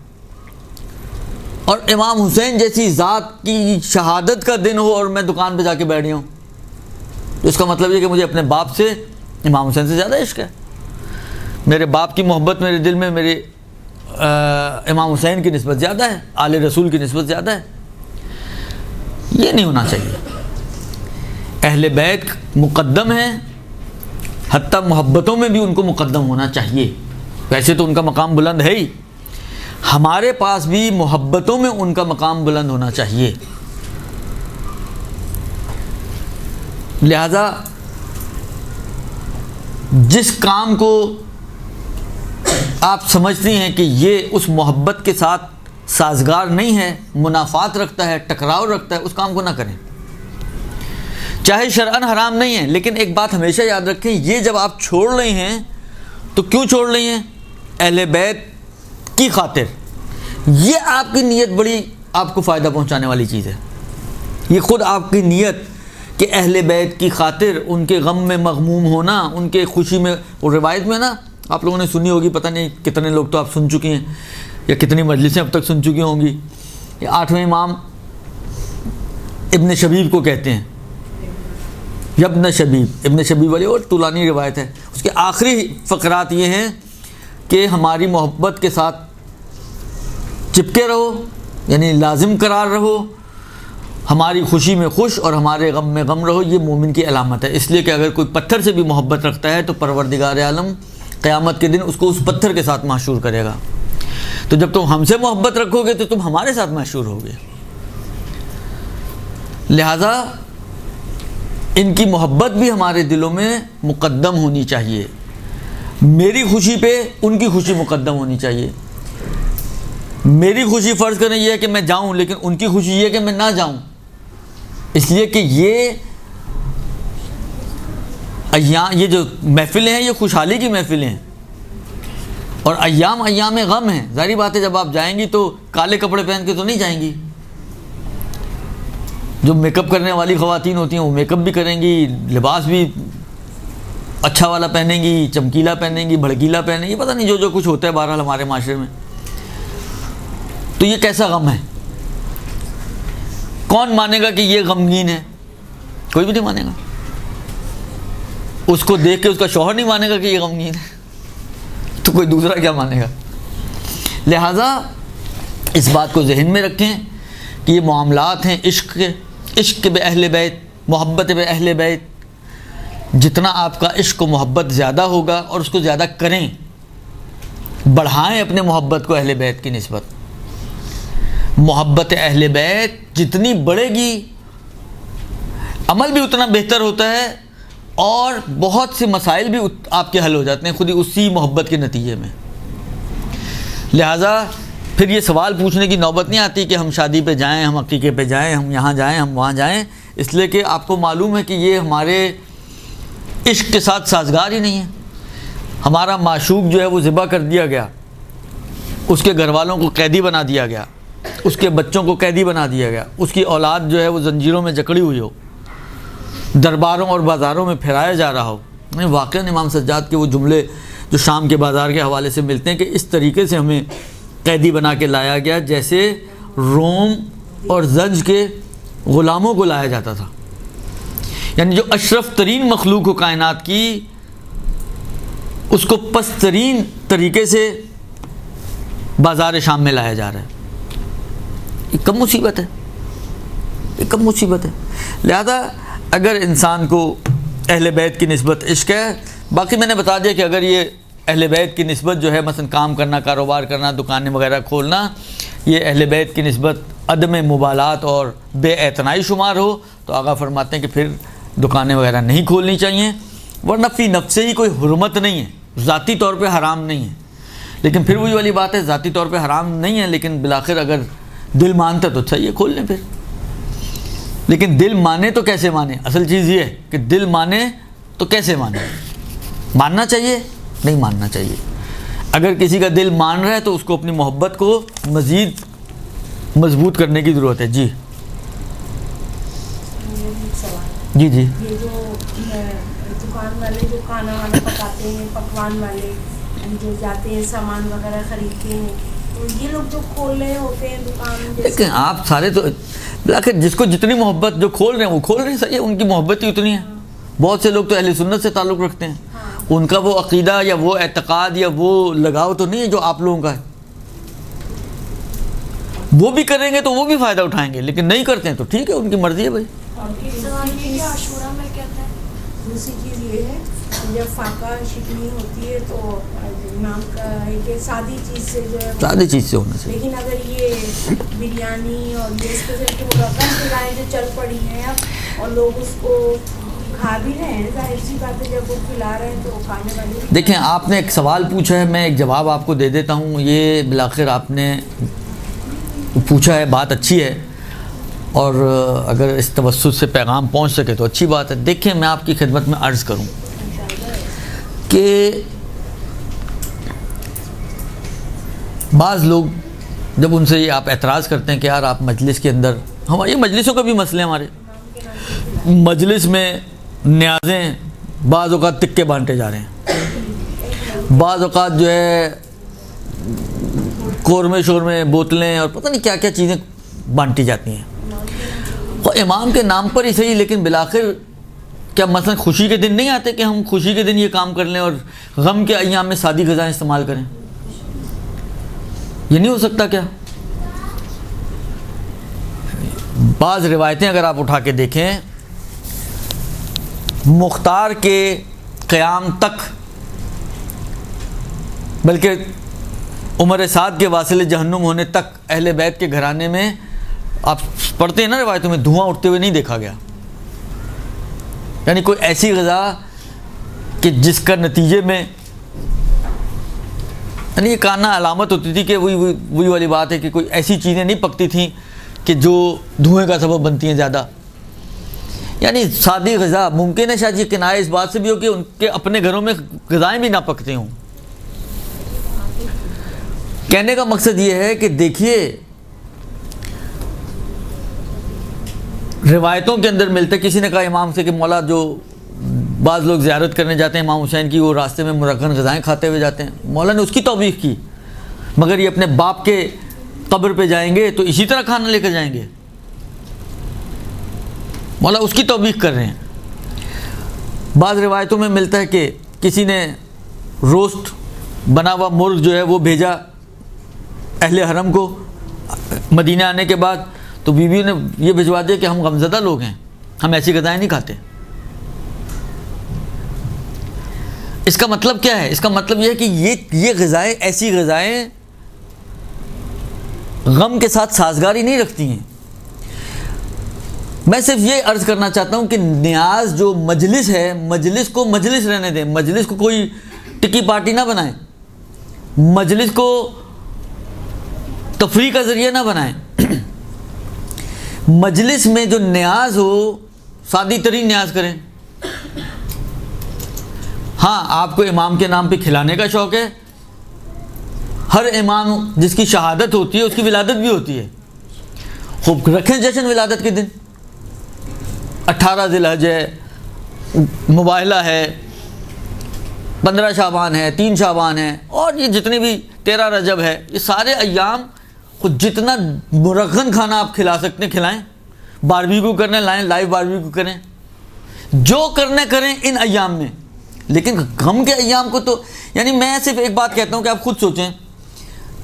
اور امام حسین جیسی ذات کی شہادت کا دن ہو اور میں دکان پہ جا کے بیٹھ گیا ہوں, تو اس کا مطلب یہ کہ مجھے اپنے باپ سے, امام حسین سے زیادہ عشق ہے. میرے باپ کی محبت میرے دل میں میرے امام حسین کی نسبت زیادہ ہے, آل رسول کی نسبت زیادہ ہے. یہ نہیں ہونا چاہیے. اہل بیت مقدم ہیں, حتیٰ محبتوں میں بھی ان کو مقدم ہونا چاہیے. ویسے تو ان کا مقام بلند ہے ہی, ہمارے پاس بھی محبتوں میں ان کا مقام بلند ہونا چاہیے. لہذا جس کام کو آپ سمجھتی ہیں کہ یہ اس محبت کے ساتھ سازگار نہیں ہے, منافات رکھتا ہے, ٹکراؤ رکھتا ہے, اس کام کو نہ کریں. چاہے شرعاً حرام نہیں ہے, لیکن ایک بات ہمیشہ یاد رکھیں, یہ جب آپ چھوڑ رہے ہیں تو کیوں چھوڑ رہی ہیں؟ اہل بیت کی خاطر. یہ آپ کی نیت بڑی آپ کو فائدہ پہنچانے والی چیز ہے. یہ خود آپ کی نیت کہ اہل بیت کی خاطر ان کے غم میں مغموم ہونا, ان کے خوشی میں. وہ روایت میں نا آپ لوگوں نے سنی ہوگی, پتہ نہیں کتنے لوگ تو آپ سن چکی ہیں یا کتنی مجلسیں اب تک سن چکی ہوں گی. یہ 8ویں امام ابن شبیب کو کہتے ہیں, ابن شبیب والی اور طولانی روایت ہے. اس کے آخری فقرات یہ ہیں کہ ہماری محبت کے ساتھ چپکے رہو، یعنی لازم قرار رہو، ہماری خوشی میں خوش اور ہمارے غم میں غم رہو. یہ مومن کی علامت ہے. اس لیے کہ اگر کوئی پتھر سے بھی محبت رکھتا ہے تو پروردگار عالم قیامت کے دن اس کو اس پتھر کے ساتھ محشور کرے گا. تو جب تم ہم سے محبت رکھو گے تو تم ہمارے ساتھ محشور ہوگے. لہذا ان کی محبت بھی ہمارے دلوں میں مقدم ہونی چاہیے. میری خوشی پہ ان کی خوشی مقدم ہونی چاہیے. میری خوشی فرض کریں یہ ہے کہ میں جاؤں، لیکن ان کی خوشی یہ ہے کہ میں نہ جاؤں. اس لیے کہ یہ جو محفلیں ہیں یہ خوشحالی کی محفلیں ہیں، اور ایام غم ہیں. ظاہری بات ہے جب آپ جائیں گی تو کالے کپڑے پہن کے تو نہیں جائیں گی. جو میک اپ کرنے والی خواتین ہوتی ہیں وہ میک اپ بھی کریں گی، لباس بھی اچھا والا پہنیں گی، چمکیلا پہنیں گی، بھڑکیلا پہنیں گی، پتہ نہیں جو کچھ ہوتا ہے بہرحال ہمارے معاشرے میں. تو یہ کیسا غم ہے؟ کون مانے گا کہ یہ غمگین ہے؟ کوئی بھی نہیں مانے گا. اس کو دیکھ کے اس کا شوہر نہیں مانے گا کہ یہ غمگین ہے، تو کوئی دوسرا کیا مانے گا؟ لہٰذا اس بات کو ذہن میں رکھیں کہ یہ معاملات ہیں عشق بے اہل بیت، محبت بے اہل بیت. جتنا آپ کا عشق و محبت زیادہ ہوگا اور اس کو زیادہ کریں، بڑھائیں اپنے محبت کو اہل بیت کی نسبت. محبت اہل بیت جتنی بڑھے گی عمل بھی اتنا بہتر ہوتا ہے، اور بہت سے مسائل بھی آپ کے حل ہو جاتے ہیں خود ہی اسی محبت کے نتیجے میں. لہٰذا پھر یہ سوال پوچھنے کی نوبت نہیں آتی کہ ہم شادی پہ جائیں، ہم عقیقے پہ جائیں، ہم یہاں جائیں، ہم وہاں جائیں، اس لیے کہ آپ کو معلوم ہے کہ یہ ہمارے عشق کے ساتھ سازگار ہی نہیں ہے. ہمارا معشوق جو ہے وہ ذبح کر دیا گیا، اس کے گھر والوں کو قیدی بنا دیا گیا، اس کے بچوں کو قیدی بنا دیا گیا، اس کی اولاد جو ہے وہ زنجیروں میں جکڑی ہوئی ہو، درباروں اور بازاروں میں پھیرایا جا رہا ہو. واقعاً امام سجاد کے وہ جملے جو شام کے بازار کے حوالے سے ملتے ہیں کہ اس طریقے سے ہمیں قیدی بنا کے لایا گیا جیسے روم اور زنج کے غلاموں کو لایا جاتا تھا. یعنی جو اشرف ترین مخلوق ہو کائنات کی، اس کو پست ترین طریقے سے بازار شام میں لایا جا رہا ہے. یہ کم مصیبت ہے، یہ کم مصیبت ہے. لہذا اگر انسان کو اہل بیت کی نسبت عشق ہے، باقی میں نے بتا دیا کہ اگر یہ اہل بیت کی نسبت جو ہے مثلا کام کرنا، کاروبار کرنا، دکانیں وغیرہ کھولنا، یہ اہل بیت کی نسبت عدم مبالات اور بے اعتنائی شمار ہو تو آقا فرماتے ہیں کہ پھر دکانیں وغیرہ نہیں کھولنی چاہیے. ورنہ فی نفس سے ہی کوئی حرمت نہیں ہے، ذاتی طور پہ حرام نہیں ہے. لیکن پھر وہی والی بات ہے، ذاتی طور پہ حرام نہیں ہے لیکن بالآخر اگر دل مانتا تو صحیح ہے، کھول لیں پھر. لیکن دل مانے تو کیسے مانے؟ اصل چیز یہ ہے کہ دل مانے تو کیسے مانے. ماننا چاہیے؟ نہیں ماننا چاہیے. اگر کسی کا دل مان رہا ہے تو اس کو اپنی محبت کو مزید مضبوط کرنے کی ضرورت ہے. جی جی جی. یہ جو دکان والے جو کھانا وانا پکاتے ہیں، پکوان والے جو جاتے ہیں سامان وغیرہ خریدتے ہیں، تو یہ لوگ جو کھول رہے ہوتے ہیں دکان، لیکن آپ سارے تو بالآخر جس کو جتنی محبت جو کھول رہے ہیں وہ کھول رہے ہیں، صحیح ہے، ان کی محبت ہی اتنی ہے. بہت سے لوگ تو اہل سنت سے تعلق رکھتے ہیں، ان کا وہ عقیدہ یا وہ اعتقاد یا وہ لگاؤ تو نہیں ہے جو آپ لوگوں کا ہے. وہ بھی کریں گے تو وہ بھی فائدہ اٹھائیں گے، لیکن نہیں کرتے ہیں تو ٹھیک ہے، ان کی مرضی ہے بھائی. عاشورہ میں کیا ہے؟ دوسری چیز یہ ہے جب فاقہ شکنی ہوتی ہے تو امام کا ہے کہ سادی چیز سے جو ہے، سادی چیز سے ہونا چاہیے. لیکن اگر یہ بریانی اور یہ اس قسم کی وہ رقم کھلائیں جو چل پڑی ہیں اب اور لوگ اس کو کھا بھی رہے ہیں، ظاہر سی بات ہے جب وہ کھلا رہے ہیں تو وہ کھانے والے. دیکھیں آپ نے ایک سوال پوچھا ہے، میں ایک جواب آپ کو دے دیتا ہوں. یہ بالآخر آپ نے پوچھا ہے، بات اچھی ہے، اور اگر اس توسط سے پیغام پہنچ سکے تو اچھی بات ہے. دیکھیں میں آپ کی خدمت میں عرض کروں کہ بعض لوگ جب ان سے یہ آپ اعتراض کرتے ہیں کہ یار آپ مجلس کے اندر، ہماری مجلسوں کا بھی مسئلے، ہمارے مجلس میں نیازیں بعض اوقات تکے بانٹے جا رہے ہیں، بعض اوقات جو ہے قورمے شورمے بوتلیں اور پتہ نہیں کیا کیا چیزیں بانٹی جاتی ہیں. اور امام کے نام پر ہی صحیح، لیکن بالآخر کیا مثلا خوشی کے دن نہیں آتے کہ ہم خوشی کے دن یہ کام کر لیں اور غم کے ایام میں سادی غذائیں استعمال کریں؟ یہ نہیں ہو سکتا کیا؟ بعض روایتیں اگر آپ اٹھا کے دیکھیں، مختار کے قیام تک، بلکہ عمر سعد کے واصل جہنم ہونے تک اہل بیت کے گھرانے میں آپ پڑھتے ہیں نا روایتوں میں، دھواں اٹھتے ہوئے نہیں دیکھا گیا. یعنی کوئی ایسی غذا کہ جس کا نتیجے میں، یعنی یہ کانا علامت ہوتی تھی کہ وہی والی بات ہے کہ کوئی ایسی چیزیں نہیں پکتی تھیں کہ جو دھوئیں کا سبب بنتی ہیں زیادہ. یعنی سادی غذا، ممکن ہے شاید یہ کنایہ اس بات سے بھی ہو کہ ان کے اپنے گھروں میں غذائیں بھی نہ پکتے ہوں. کہنے کا مقصد یہ ہے کہ دیکھیے روایتوں کے اندر ملتے، کسی نے کہا امام سے کہ مولا جو بعض لوگ زیارت کرنے جاتے ہیں امام حسین کی، وہ راستے میں مرغن غذائیں کھاتے ہوئے جاتے ہیں. مولا نے اس کی توبیخ کی، مگر یہ اپنے باپ کے قبر پہ جائیں گے تو اسی طرح کھانا لے کر جائیں گے. مولا اس کی توبیخ کر رہے ہیں. بعض روایتوں میں ملتا ہے کہ کسی نے روسٹ بنا ہوا مرغ جو ہے وہ بھیجا اہل حرم کو مدینہ آنے کے بعد، تو بیوی نے یہ بھجوا دیا کہ ہم غمزدہ لوگ ہیں، ہم ایسی غذائیں نہیں کھاتے. اس کا مطلب کیا ہے؟ اس کا مطلب یہ ہے کہ یہ غذائیں، ایسی غذائیں غم کے ساتھ سازگاری نہیں رکھتی ہیں. میں صرف یہ عرض کرنا چاہتا ہوں کہ نیاز جو مجلس ہے، مجلس کو مجلس رہنے دیں، مجلس کو کوئی ٹکی پارٹی نہ بنائیں، مجلس کو تفریح کا ذریعہ نہ بنائیں. مجلس میں جو نیاز ہو سادی ترین نیاز کریں. ہاں آپ کو امام کے نام پہ کھلانے کا شوق ہے، ہر امام جس کی شہادت ہوتی ہے اس کی ولادت بھی ہوتی ہے، خوب رکھیں جشن ولادت کے دن. 18 ذی الحج ہے، مباہلہ ہے، 15 شعبان ہے، 3 شعبان ہے، اور یہ جتنے بھی 13 رجب ہے، یہ سارے ایام خود جتنا مرغن کھانا آپ کھلا سکتے ہیں کھلائیں. باربیکیو کرنے لائیں، لائیو باربیکیو کریں، جو کرنے کریں ان ایام میں. لیکن غم کے ایام کو تو، یعنی میں صرف ایک بات کہتا ہوں کہ آپ خود سوچیں،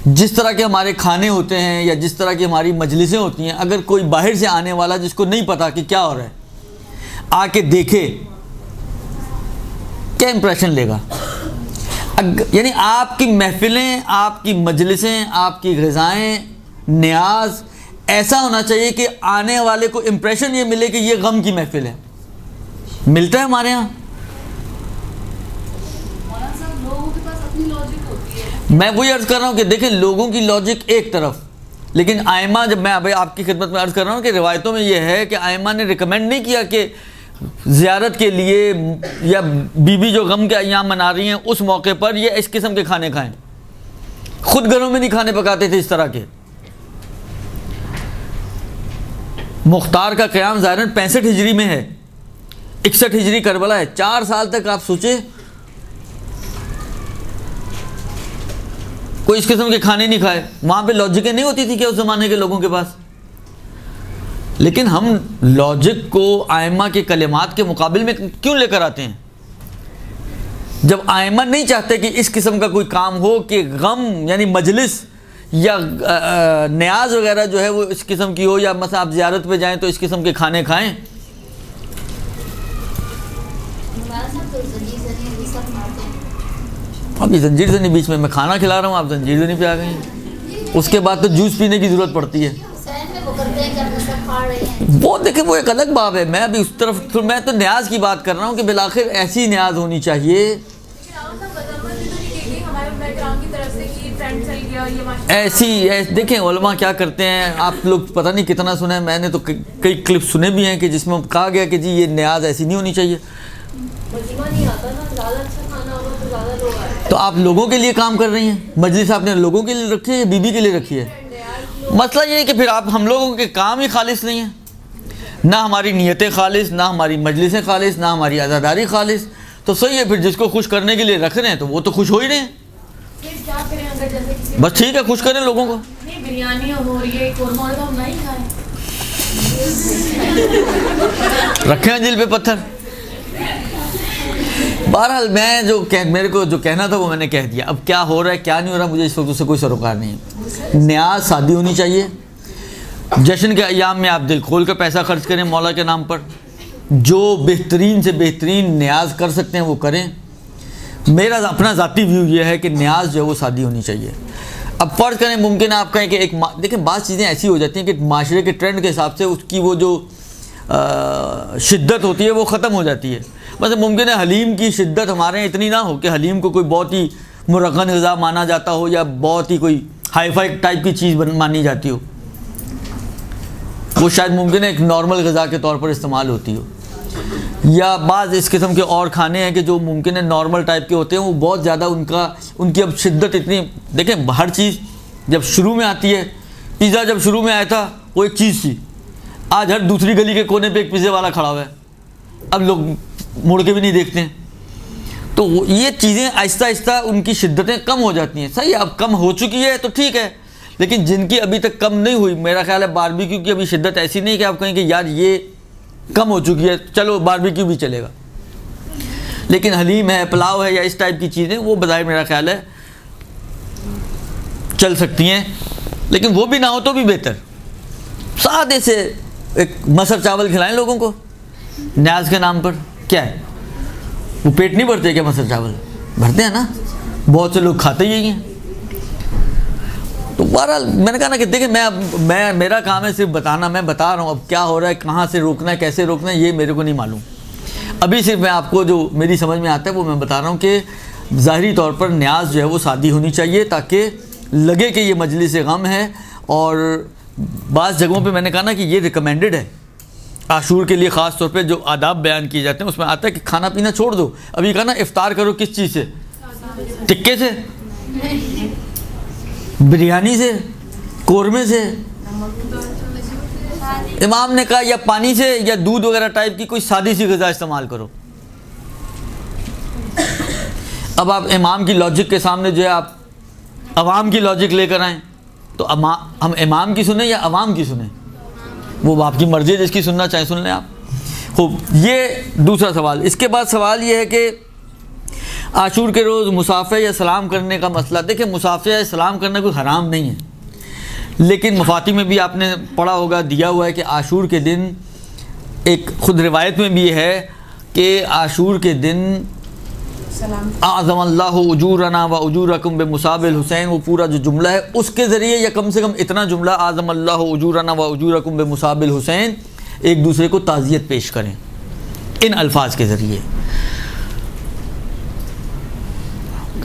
جس طرح کے ہمارے کھانے ہوتے ہیں یا جس طرح کی ہماری مجلسیں ہوتی ہیں، اگر کوئی باہر سے آنے والا جس کو نہیں پتا کہ کیا ہو رہا ہے آ کے دیکھے، کیا امپریشن لے گا؟ یعنی آپ کی محفلیں، آپ کی مجلسیں، آپ کی غذائیں، نیاز ایسا ہونا چاہیے کہ آنے والے کو امپریشن یہ ملے کہ یہ غم کی محفل ہے. ملتا ہے ہمارے ہاں؟ میں وہی عرض کر رہا ہوں کہ دیکھیں لوگوں کی لاجک ایک طرف، لیکن آئمہ، جب میں ابھی آپ کی خدمت میں عرض کر رہا ہوں کہ روایتوں میں یہ ہے کہ آئمہ نے ریکمینڈ نہیں کیا کہ زیارت کے لیے یا بیوی جو غم کے ایام منا رہی ہیں اس موقع پر یہ اس قسم کے کھانے کھائیں. خود گھروں میں نہیں کھانے پکاتے تھے اس طرح کے. مختار کا قیام ظاہراً 65 ہجری میں ہے، 61 ہجری کربلا ہے. 4 سال تک آپ سوچیں کوئی اس قسم کے کھانے نہیں کھائے. وہاں پہ لاجکیں نہیں ہوتی تھی کہ اس زمانے کے لوگوں کے پاس. لیکن ہم لاجک کو آئمہ کے کلمات کے مقابل میں کیوں لے کر آتے ہیں؟ جب آئمہ نہیں چاہتے کہ اس قسم کا کوئی کام ہو کہ غم یعنی مجلس یا نیاز وغیرہ جو ہے وہ اس قسم کی ہو، یا مثلا آپ زیارت پہ جائیں تو اس قسم کے کھانے کھائیں. اب یہ زنجیر زنی بیچ میں کھانا کھلا رہا ہوں، آپ زنجیر زنی پہ آ گئے ہیں. اس کے بعد تو جوس پینے کی ضرورت پڑتی ہے. وہ دیکھیں وہ ایک الگ باب ہے. میں ابھی اس طرف، میں تو نیاز کی بات کر رہا ہوں کہ بالآخر ایسی نیاز ہونی چاہیے، ایسی دیکھیں علماء کیا کرتے ہیں. آپ لوگ پتہ نہیں کتنا سنے، میں نے تو کئی کلپ سنے بھی ہیں کہ جس میں کہا گیا کہ جی یہ نیاز ایسی نہیں ہونی چاہیے. تو آپ لوگوں کے لیے کام کر رہی ہیں، مجلس آپ نے لوگوں کے لیے رکھی ہے یا بیوی کے لیے رکھی ہے؟ مسئلہ یہ ہے کہ پھر آپ ہم لوگوں کے کام ہی خالص نہیں ہیں، نہ ہماری نیتیں خالص، نہ ہماری مجلسیں خالص، نہ ہماری عزاداری خالص. تو صحیح ہے، پھر جس کو خوش کرنے کے لیے رکھ رہے ہیں تو وہ تو خوش ہو ہی رہے ہیں. بس ٹھیک ہے، خوش کریں لوگوں کو. بریانی ہو رہی ہے، قورمہ تو ہم نہیں کھائیں، رکھیں دل پہ پتھر. بہرحال میں میرے کو جو کہنا تھا وہ میں نے کہہ دیا. اب کیا ہو رہا ہے کیا نہیں ہو رہا مجھے اس وقت اس سے کوئی سروکار نہیں ہے. نیاز سادی ہونی چاہیے. جشن کے ایام میں آپ دل کھول کر پیسہ خرچ کریں مولا کے نام پر. جو بہترین سے بہترین نیاز کر سکتے ہیں وہ کریں. میرا اپنا ذاتی ویو یہ ہے کہ نیاز جو ہے وہ سادی ہونی چاہیے. اب فرض کریں ممکن ہے آپ کہیں کہ دیکھیں بعض چیزیں ایسی ہو جاتی ہیں کہ معاشرے کے ٹرینڈ کے حساب سے اس کی وہ جو شدت ہوتی ہے وہ ختم ہو جاتی ہے. مثلا ممکن ہے حلیم کی شدت ہمارے یہاں اتنی نہ ہو کہ حلیم کو کوئی بہت ہی مرغن غذا مانا جاتا ہو یا بہت ہی کوئی ہائی فائی ٹائپ کی چیز مانی جاتی ہو. وہ شاید ممکن ہے ایک نارمل غذا کے طور پر استعمال ہوتی ہو. یا بعض اس قسم کے اور کھانے ہیں کہ جو ممکن ہے نارمل ٹائپ کے ہوتے ہیں وہ بہت زیادہ ان کی اب شدت اتنی. دیکھیں ہر چیز جب شروع میں آتی ہے، پیزا جب شروع میں آیا تھا وہ ایک چیز تھی. آج ہر دوسری گلی کے کونے پہ ایک پیزے والا کھڑا ہوا ہے. اب لوگ مڑ کے بھی نہیں دیکھتے ہیں. تو یہ چیزیں آہستہ آہستہ ان کی شدتیں کم ہو جاتی ہیں. صحیح اب کم ہو چکی ہے تو ٹھیک ہے، لیکن جن کی ابھی تک کم نہیں ہوئی، میرا خیال ہے باربیکیو کی ابھی شدت ایسی نہیں کہ آپ کہیں کہ یار یہ کم ہو چکی ہے چلو باربیکیو بھی چلے گا. لیکن حلیم ہے، پلاؤ ہے یا اس ٹائپ کی چیزیں وہ بظاہر میرا خیال ہے چل سکتی ہیں. لیکن وہ بھی نہ ہو تو بھی بہتر. سادے سے ایک مسر چاول کھلائیں لوگوں کو نیاز کے نام پر. کیا ہے وہ پیٹ نہیں بھرتے کیا؟ مسر چاول بھرتے ہیں نا، بہت سے لوگ کھاتے ہی ہیں. تو بہرحال میں نے کہا نا کہ دیکھیں میں میرا کام ہے صرف بتانا. میں بتا رہا ہوں اب کیا ہو رہا ہے، کہاں سے روکنا ہے، کیسے روکنا ہے، یہ میرے کو نہیں معلوم. ابھی صرف میں آپ کو جو میری سمجھ میں آتا ہے وہ میں بتا رہا ہوں کہ ظاہری طور پر نیاز جو ہے وہ سادی ہونی چاہیے تاکہ لگے کہ یہ مجلس غم ہے. اور بعض جگہوں پہ میں نے کہا نا کہ یہ ریکمینڈڈ ہے عاشور کے لیے، خاص طور پہ جو آداب بیان کیے جاتے ہیں اس میں آتا ہے کہ کھانا پینا چھوڑ دو. ابھی کہا نا افطار کرو کس چیز سے؟ ٹکے سے، بریانی سے، قورمے سے. امام نے کہا یا پانی سے یا دودھ وغیرہ ٹائپ کی کوئی سادی سی غذا استعمال کرو. اب آپ امام کی لاجک کے سامنے جو ہے آپ عوام کی لاجک لے کر آئیں تو ہم امام کی سنیں یا عوام کی سنیں؟ وہ آپ کی مرضی ہے، جس کی سننا چاہیں سن لیں آپ. خوب، یہ دوسرا سوال. اس کے بعد سوال یہ ہے کہ عاشور کے روز مصافحہ یا سلام کرنے کا مسئلہ. دیکھیں مصافحہ یا سلام کرنا کوئی حرام نہیں ہے، لیکن مفاتی میں بھی آپ نے پڑھا ہوگا، دیا ہوا ہے کہ عاشور کے دن ایک خود روایت میں بھی ہے کہ عاشور کے دن اعظم اللہ اجورنا و اجورکم بمصاب الحسین، وہ پورا جو جملہ ہے اس کے ذریعے یا کم سے کم اتنا جملہ اعظم اللہ اجورنا و اجورکم بمصاب الحسین ایک دوسرے کو تعزیت پیش کریں ان الفاظ کے ذریعے.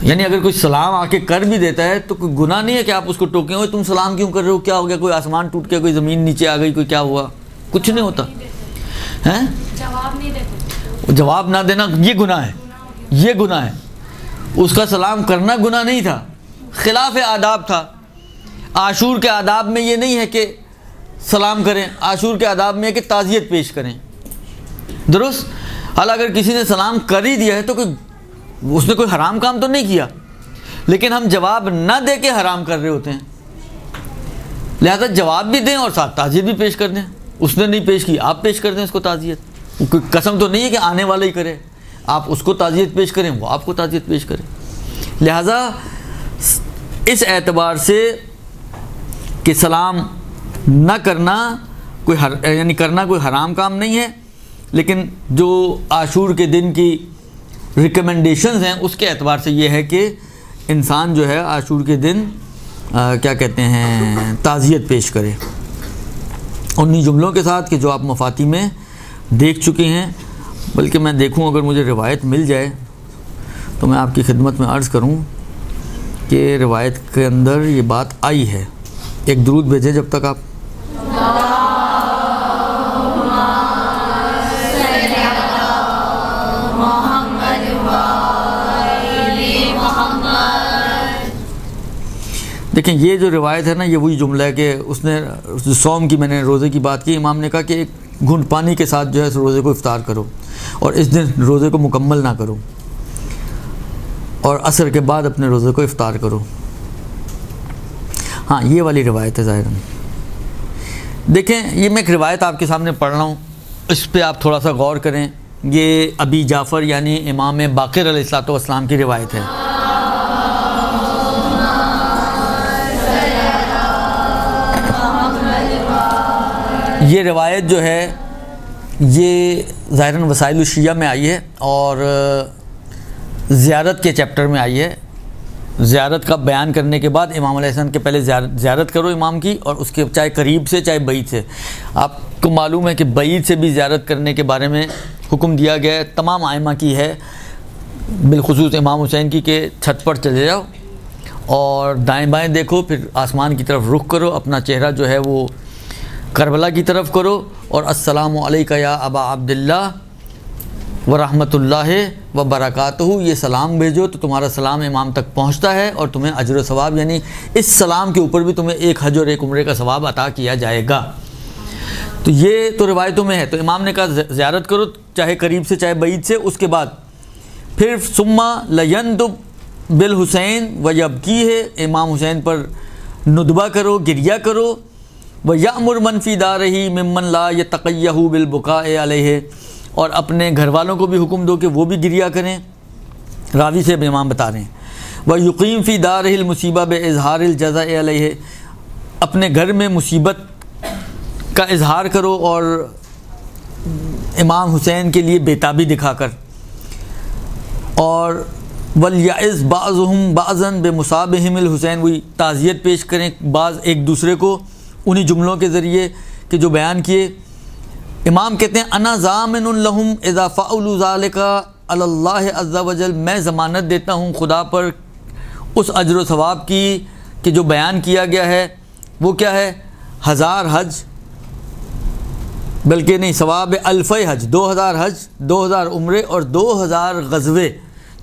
یعنی اگر کوئی سلام آ کے کر بھی دیتا ہے تو کوئی گناہ نہیں ہے کہ آپ اس کو ٹوکیں ہوئے تم سلام کیوں کر رہے ہو، کیا ہو گیا، کوئی آسمان ٹوٹ گیا، کوئی زمین نیچے آ گئی، کوئی کیا ہوا، کچھ نہیں ہوتا ہے. جواب نہ دینا یہ گناہ ہے، یہ گناہ ہے. اس کا سلام کرنا گناہ نہیں تھا، خلاف آداب تھا. عاشور کے آداب میں یہ نہیں ہے کہ سلام کریں، عاشور کے آداب میں ہے کہ تعزیت پیش کریں. درست. حالانکہ اگر کسی نے سلام کر ہی دیا ہے تو کوئی اس نے کوئی حرام کام تو نہیں کیا، لیکن ہم جواب نہ دے کے حرام کر رہے ہوتے ہیں. لہذا جواب بھی دیں اور ساتھ تعزیت بھی پیش کر دیں. اس نے نہیں پیش کی آپ پیش کر دیں اس کو تعزیت. کوئی قسم تو نہیں ہے کہ آنے والا ہی کرے، آپ اس کو تعزیت پیش کریں وہ آپ کو تعزیت پیش کریں. لہذا اس اعتبار سے کہ سلام نہ کرنا یعنی کرنا کوئی حرام کام نہیں ہے، لیکن جو عاشور کے دن کی ریکمنڈیشنز ہیں اس کے اعتبار سے یہ ہے کہ انسان جو ہے عاشور کے دن کیا کہتے ہیں تعزیت پیش کرے انہی جملوں کے ساتھ کہ جو آپ مفاتی میں دیکھ چکے ہیں. بلکہ میں دیکھوں اگر مجھے روایت مل جائے تو میں آپ کی خدمت میں عرض کروں کہ روایت کے اندر یہ بات آئی ہے. ایک درود بھیجیں جب تک آپ. دیکھیں یہ جو روایت ہے نا یہ وہی جملہ ہے کہ اس نے صوم کی، میں نے روزے کی بات کی، امام نے کہا کہ ایک گھنٹ پانی کے ساتھ جو ہے روزے کو افطار کرو اور اس دن روزے کو مکمل نہ کرو اور عصر کے بعد اپنے روزے کو افطار کرو. ہاں یہ والی روایت ہے ظاہراً. دیکھیں یہ میں ایک روایت آپ کے سامنے پڑھ رہا ہوں، اس پہ آپ تھوڑا سا غور کریں یہ ابی جعفر یعنی امام باقر علیہ الصلوۃ والسلام کی روایت ہے۔ یہ روایت جو ہے یہ ظاہراً وسائل الشیعہ میں آئی ہے اور زیارت کے چیپٹر میں آئی ہے۔ زیارت کا بیان کرنے کے بعد امام علیہ السلام کے پہلے زیارت کرو امام کی، اور اس کے چاہے قریب سے چاہے بعید سے۔ آپ کو معلوم ہے کہ بعید سے بھی زیارت کرنے کے بارے میں حکم دیا گیا ہے، تمام ائمہ کی ہے، بالخصوص امام حسین کی، کہ چھت پر چلے جاؤ اور دائیں بائیں دیکھو، پھر آسمان کی طرف رخ کرو، اپنا چہرہ جو ہے وہ کربلا کی طرف کرو، اور السلام علیکہ یا ابا عبداللہ ورحمۃ اللہ وبرکاتہ، یہ سلام بھیجو تو تمہارا سلام امام تک پہنچتا ہے اور تمہیں اجر و ثواب، یعنی اس سلام کے اوپر بھی تمہیں ایک حج اور ایک عمرے کا ثواب عطا کیا جائے گا۔ تو یہ تو روایتوں میں ہے، تو امام نے کہا زیارت کرو چاہے قریب سے چاہے بعید سے۔ اس کے بعد پھر ثم لینتب بالحسین ویبکی ہے، امام حسین پر ندبہ کرو، گریہ کرو، وَيَأْمُرْ مَنْ فِي دَارِهِ مِمَّنْ لَا يَتَقَيَّهُ بِالْبُكَاءِ عَلَيْهِ، اور اپنے گھر والوں کو بھی حکم دو کہ وہ بھی گریہ کریں۔ راوی سے امام بتا رہے ہیں وَيُقِيمْ فِي دَارِهِ الْمُصِيبَةَ بِإِظْهَارِ الْجَزَاءِ عَلَيْهِ، اپنے گھر میں مصیبت کا اظہار کرو اور امام حسین کے لیے بیتابی دکھا کر، اور وَلْيَعِظْ بَعْضُهُمْ بَعْضًا بِمُصَابِهِمِ الْحُسَيْنِ، وہی تعزیت پیش کریں بعض ایک دوسرے کو انہی جملوں کے ذریعے کہ جو بیان کیے۔ امام کہتے ہیں انا ضامن لہم اذا فعلوا ذلک علی اللہ عز وجل، میں ضمانت دیتا ہوں خدا پر اس اجر و ثواب کی کہ جو بیان کیا گیا ہے وہ کیا ہے، 1000 حج، بلکہ نہیں، ثواب 1000 حج، 2000 حج، 2000 عمرے اور 2000 غزوے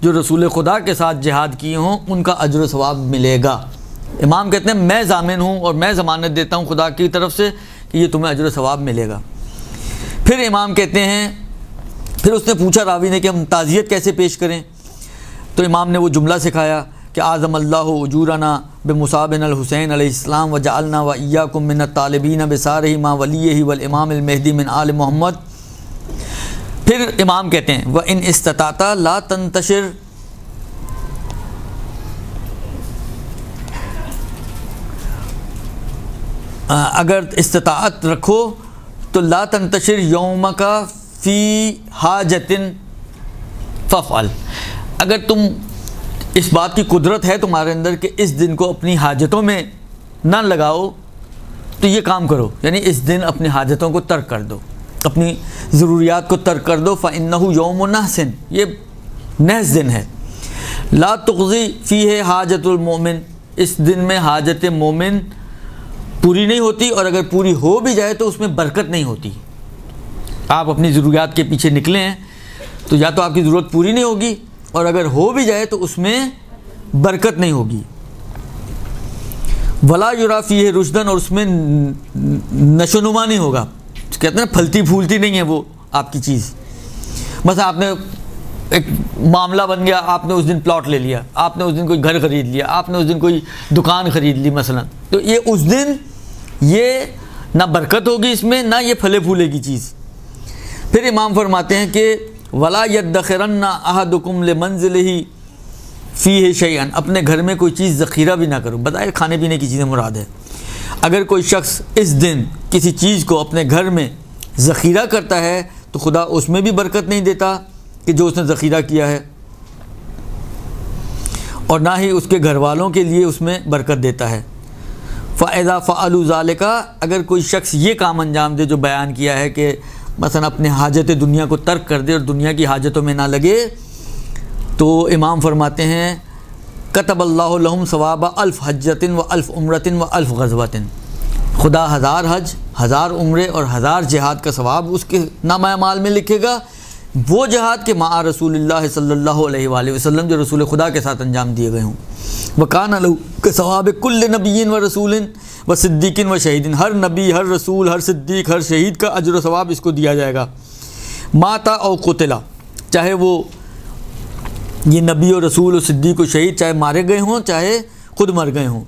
جو رسول خدا کے ساتھ جہاد کیے ہوں ان کا اجر و ثواب ملے گا۔ امام کہتے ہیں میں ضامن ہوں اور میں ضمانت دیتا ہوں خدا کی طرف سے کہ یہ تمہیں اجر و ثواب ملے گا۔ پھر امام کہتے ہیں، پھر اس نے پوچھا راوی نے کہ ہم تعزیت کیسے پیش کریں، تو امام نے وہ جملہ سکھایا کہ اعظم اللہ اجورنا بمصابنا الحسین علیہ السلام وجعلنا وإیاکم من الطالبین بثارہ ما ولیہ والامام المہدی من آل محمد۔ پھر امام کہتے ہیں وَإِنْ اسْتَطَعْتَ لَا تَنْتَشِرْ، اگر استطاعت رکھو تو لا تنتشر یومک فی حاجت فافعل، اگر تم اس بات کی قدرت ہے تمہارے اندر کہ اس دن کو اپنی حاجتوں میں نہ لگاؤ تو یہ کام کرو، یعنی اس دن اپنی حاجتوں کو ترک کر دو، اپنی ضروریات کو ترک کر دو۔ فإنہ یوم نحس، یہ نحس دن ہے۔ لا تقضی فیہ حاجت المؤمن، اس دن میں حاجت مومن پوری نہیں ہوتی، اور اگر پوری ہو بھی جائے تو اس میں برکت نہیں ہوتی۔ آپ اپنی ضروریات کے پیچھے نکلے ہیں تو یا تو آپ کی ضرورت پوری نہیں ہوگی، اور اگر ہو بھی جائے تو اس میں برکت نہیں ہوگی۔ ولا یری فیہ رشدن، اور اس میں نشو نما نہیں ہوگا، کہتے ہیں پھلتی پھولتی نہیں ہے وہ آپ کی چیز۔ مثلا آپ نے ایک معاملہ بن گیا، آپ نے اس دن پلاٹ لے لیا، آپ نے اس دن کوئی گھر خرید لیا، آپ نے اس دن کوئی دکان خرید لی مثلا، تو یہ اس دن یہ نہ برکت ہوگی اس میں، نہ یہ پھلے پھولے کی چیز۔ پھر امام فرماتے ہیں کہ ولا یدخرن احدکم لمنزلہ فیہ شیئا، اپنے گھر میں کوئی چیز ذخیرہ بھی نہ کرو، بظاہر کھانے پینے کی چیزیں مراد ہے۔ اگر کوئی شخص اس دن کسی چیز کو اپنے گھر میں ذخیرہ کرتا ہے تو خدا اس میں بھی برکت نہیں دیتا کہ جو اس نے ذخیرہ کیا ہے، اور نہ ہی اس کے گھر والوں کے لیے اس میں برکت دیتا ہے۔ فَإِذَا فَعَلُوا ذَلِكَ، اگر کوئی شخص یہ کام انجام دے جو بیان کیا ہے کہ مثلا اپنے حاجت دنیا کو ترک کر دے اور دنیا کی حاجتوں میں نہ لگے، تو امام فرماتے ہیں کتب اللہ لہم ثواب 1000 حجۃ و1000 عمرۃ و1000 غزوۃ، خدا 1000 حج، 1000 عمرے اور 1000 جہاد کا ثواب اس کے نامہ اعمال میں لکھے گا، وہ جہاد کے مع رسول اللہ صلی اللہ علیہ وآلہ وسلم جو رسول خدا کے ساتھ انجام دیے گئے ہوں۔ وَكَانَ لَهُ كَثَوَابِ كُلِّ نَبِيٍّ وَرَسُولٍ وَصِدِّيقٍ وَشَهِيدٍ، ہر نبی، ہر رسول، ہر صدیق، ہر شہید کا اجر و ثواب اس کو دیا جائے گا۔ ماتا او قتلا، چاہے وہ یہ نبی و رسول و صدیق و شہید چاہے مارے گئے ہوں چاہے خود مر گئے ہوں۔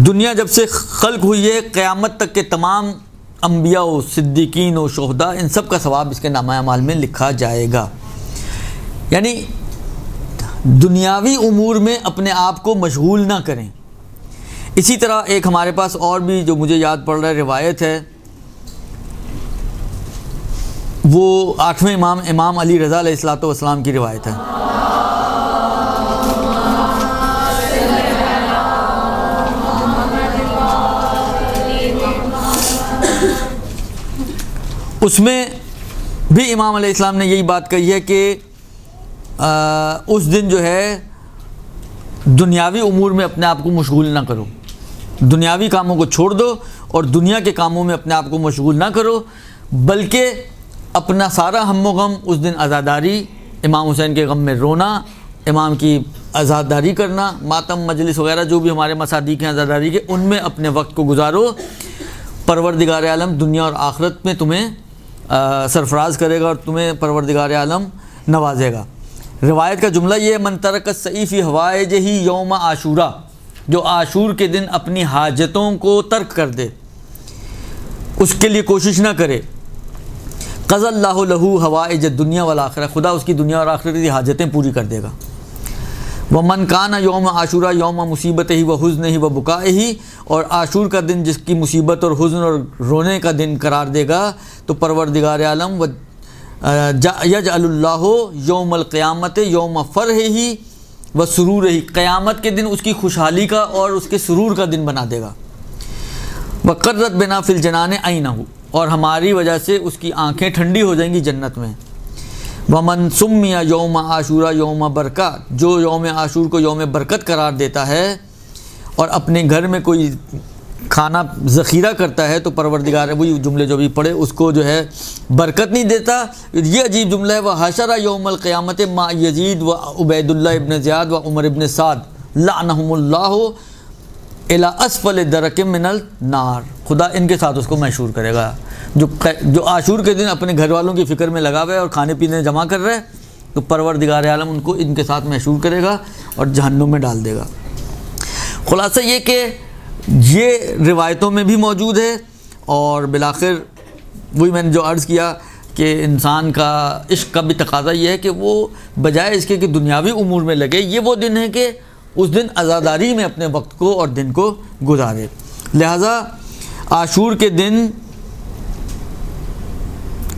دنیا جب سے خلق ہوئی ہے قیامت تک کے تمام انبیاء و صدیقین و شہداء ان سب کا ثواب اس کے نامہ اعمال میں لکھا جائے گا. یعنی دنیاوی امور میں اپنے آپ کو مشغول نہ کریں. اسی طرح ایک ہمارے پاس اور بھی جو مجھے یاد پڑ رہا ہے روایت ہے، وہ 8ویں امام علی رضا علیہ الصلوۃ والسلام کی روایت ہے. اس میں بھی امام علیہ السلام نے یہی بات کہی ہے کہ اس دن جو ہے دنیاوی امور میں اپنے آپ کو مشغول نہ کرو، دنیاوی کاموں کو چھوڑ دو اور دنیا کے کاموں میں اپنے آپ کو مشغول نہ کرو، بلکہ اپنا سارا ہم و غم اس دن عزاداری، امام حسین کے غم میں رونا، امام کی عزاداری کرنا، ماتم مجلس وغیرہ جو بھی ہمارے مصادیق ہیں عزاداری کے، ان میں اپنے وقت کو گزارو. پروردگار عالم دنیا اور آخرت میں تمہیں سرفراز کرے گا اور تمہیں پروردگار عالم نوازے گا. روایت کا جملہ یہ ہے، من ترک السعی فی حوائجہ یوم عاشورہ، جو عاشور کے دن اپنی حاجتوں کو ترک کر دے، اس کے لیے کوشش نہ کرے، قضى اللہ لہ حوائج الدنیا والآخرہ، خدا اس کی دنیا اور آخرت کی حاجتیں پوری کر دے گا. ومن کان یوم عاشورہ یوم مصیبتہ وحزنہ وبکائہ، اور عاشور کا دن جس کی مصیبت اور حزن اور رونے کا دن قرار دے گا تو پروردگار عالم یجعل اللہ یوم القیامت یوم فرحہ وسرورہ، قیامت کے دن اس کی خوشحالی کا اور اس کے سرور کا دن بنا دے گا. وقرت بنا فی الجنان عینہ، اور ہماری وجہ سے اس کی آنکھیں ٹھنڈی ہو جائیں گی جنت میں. ومن سمی یوم عاشورہ یوم برکات، جو یوم عاشور کو یوم برکت قرار دیتا ہے اور اپنے گھر میں کوئی کھانا ذخیرہ کرتا ہے تو پروردگار وہی جملے جو بھی پڑھے اس کو جو ہے برکت نہیں دیتا. یہ عجیب جملہ ہے، وحشر یوم القیامت مع یزید و عبید اللہ ابن زیاد و عمر ابن سعد لعنہم اللہ الی اسفل درک من النار، خدا ان کے ساتھ اس کو محشور کرے گا. جو عاشور کے دن اپنے گھر والوں کی فکر میں لگا ہوا ہے اور کھانے پینے جمع کر رہا ہے تو پروردگار عالم ان کو ان کے ساتھ محشور کرے گا اور جہنم میں ڈال دے گا. خلاصہ یہ کہ یہ روایتوں میں بھی موجود ہے، اور بالآخر وہی میں نے جو عرض کیا کہ انسان کا عشق کا بھی تقاضا یہ ہے کہ وہ بجائے اس کے کہ دنیاوی امور میں لگے، یہ وہ دن ہے کہ اس دن عزاداری میں اپنے وقت کو اور دن کو گزارے. لہذا عاشور کے دن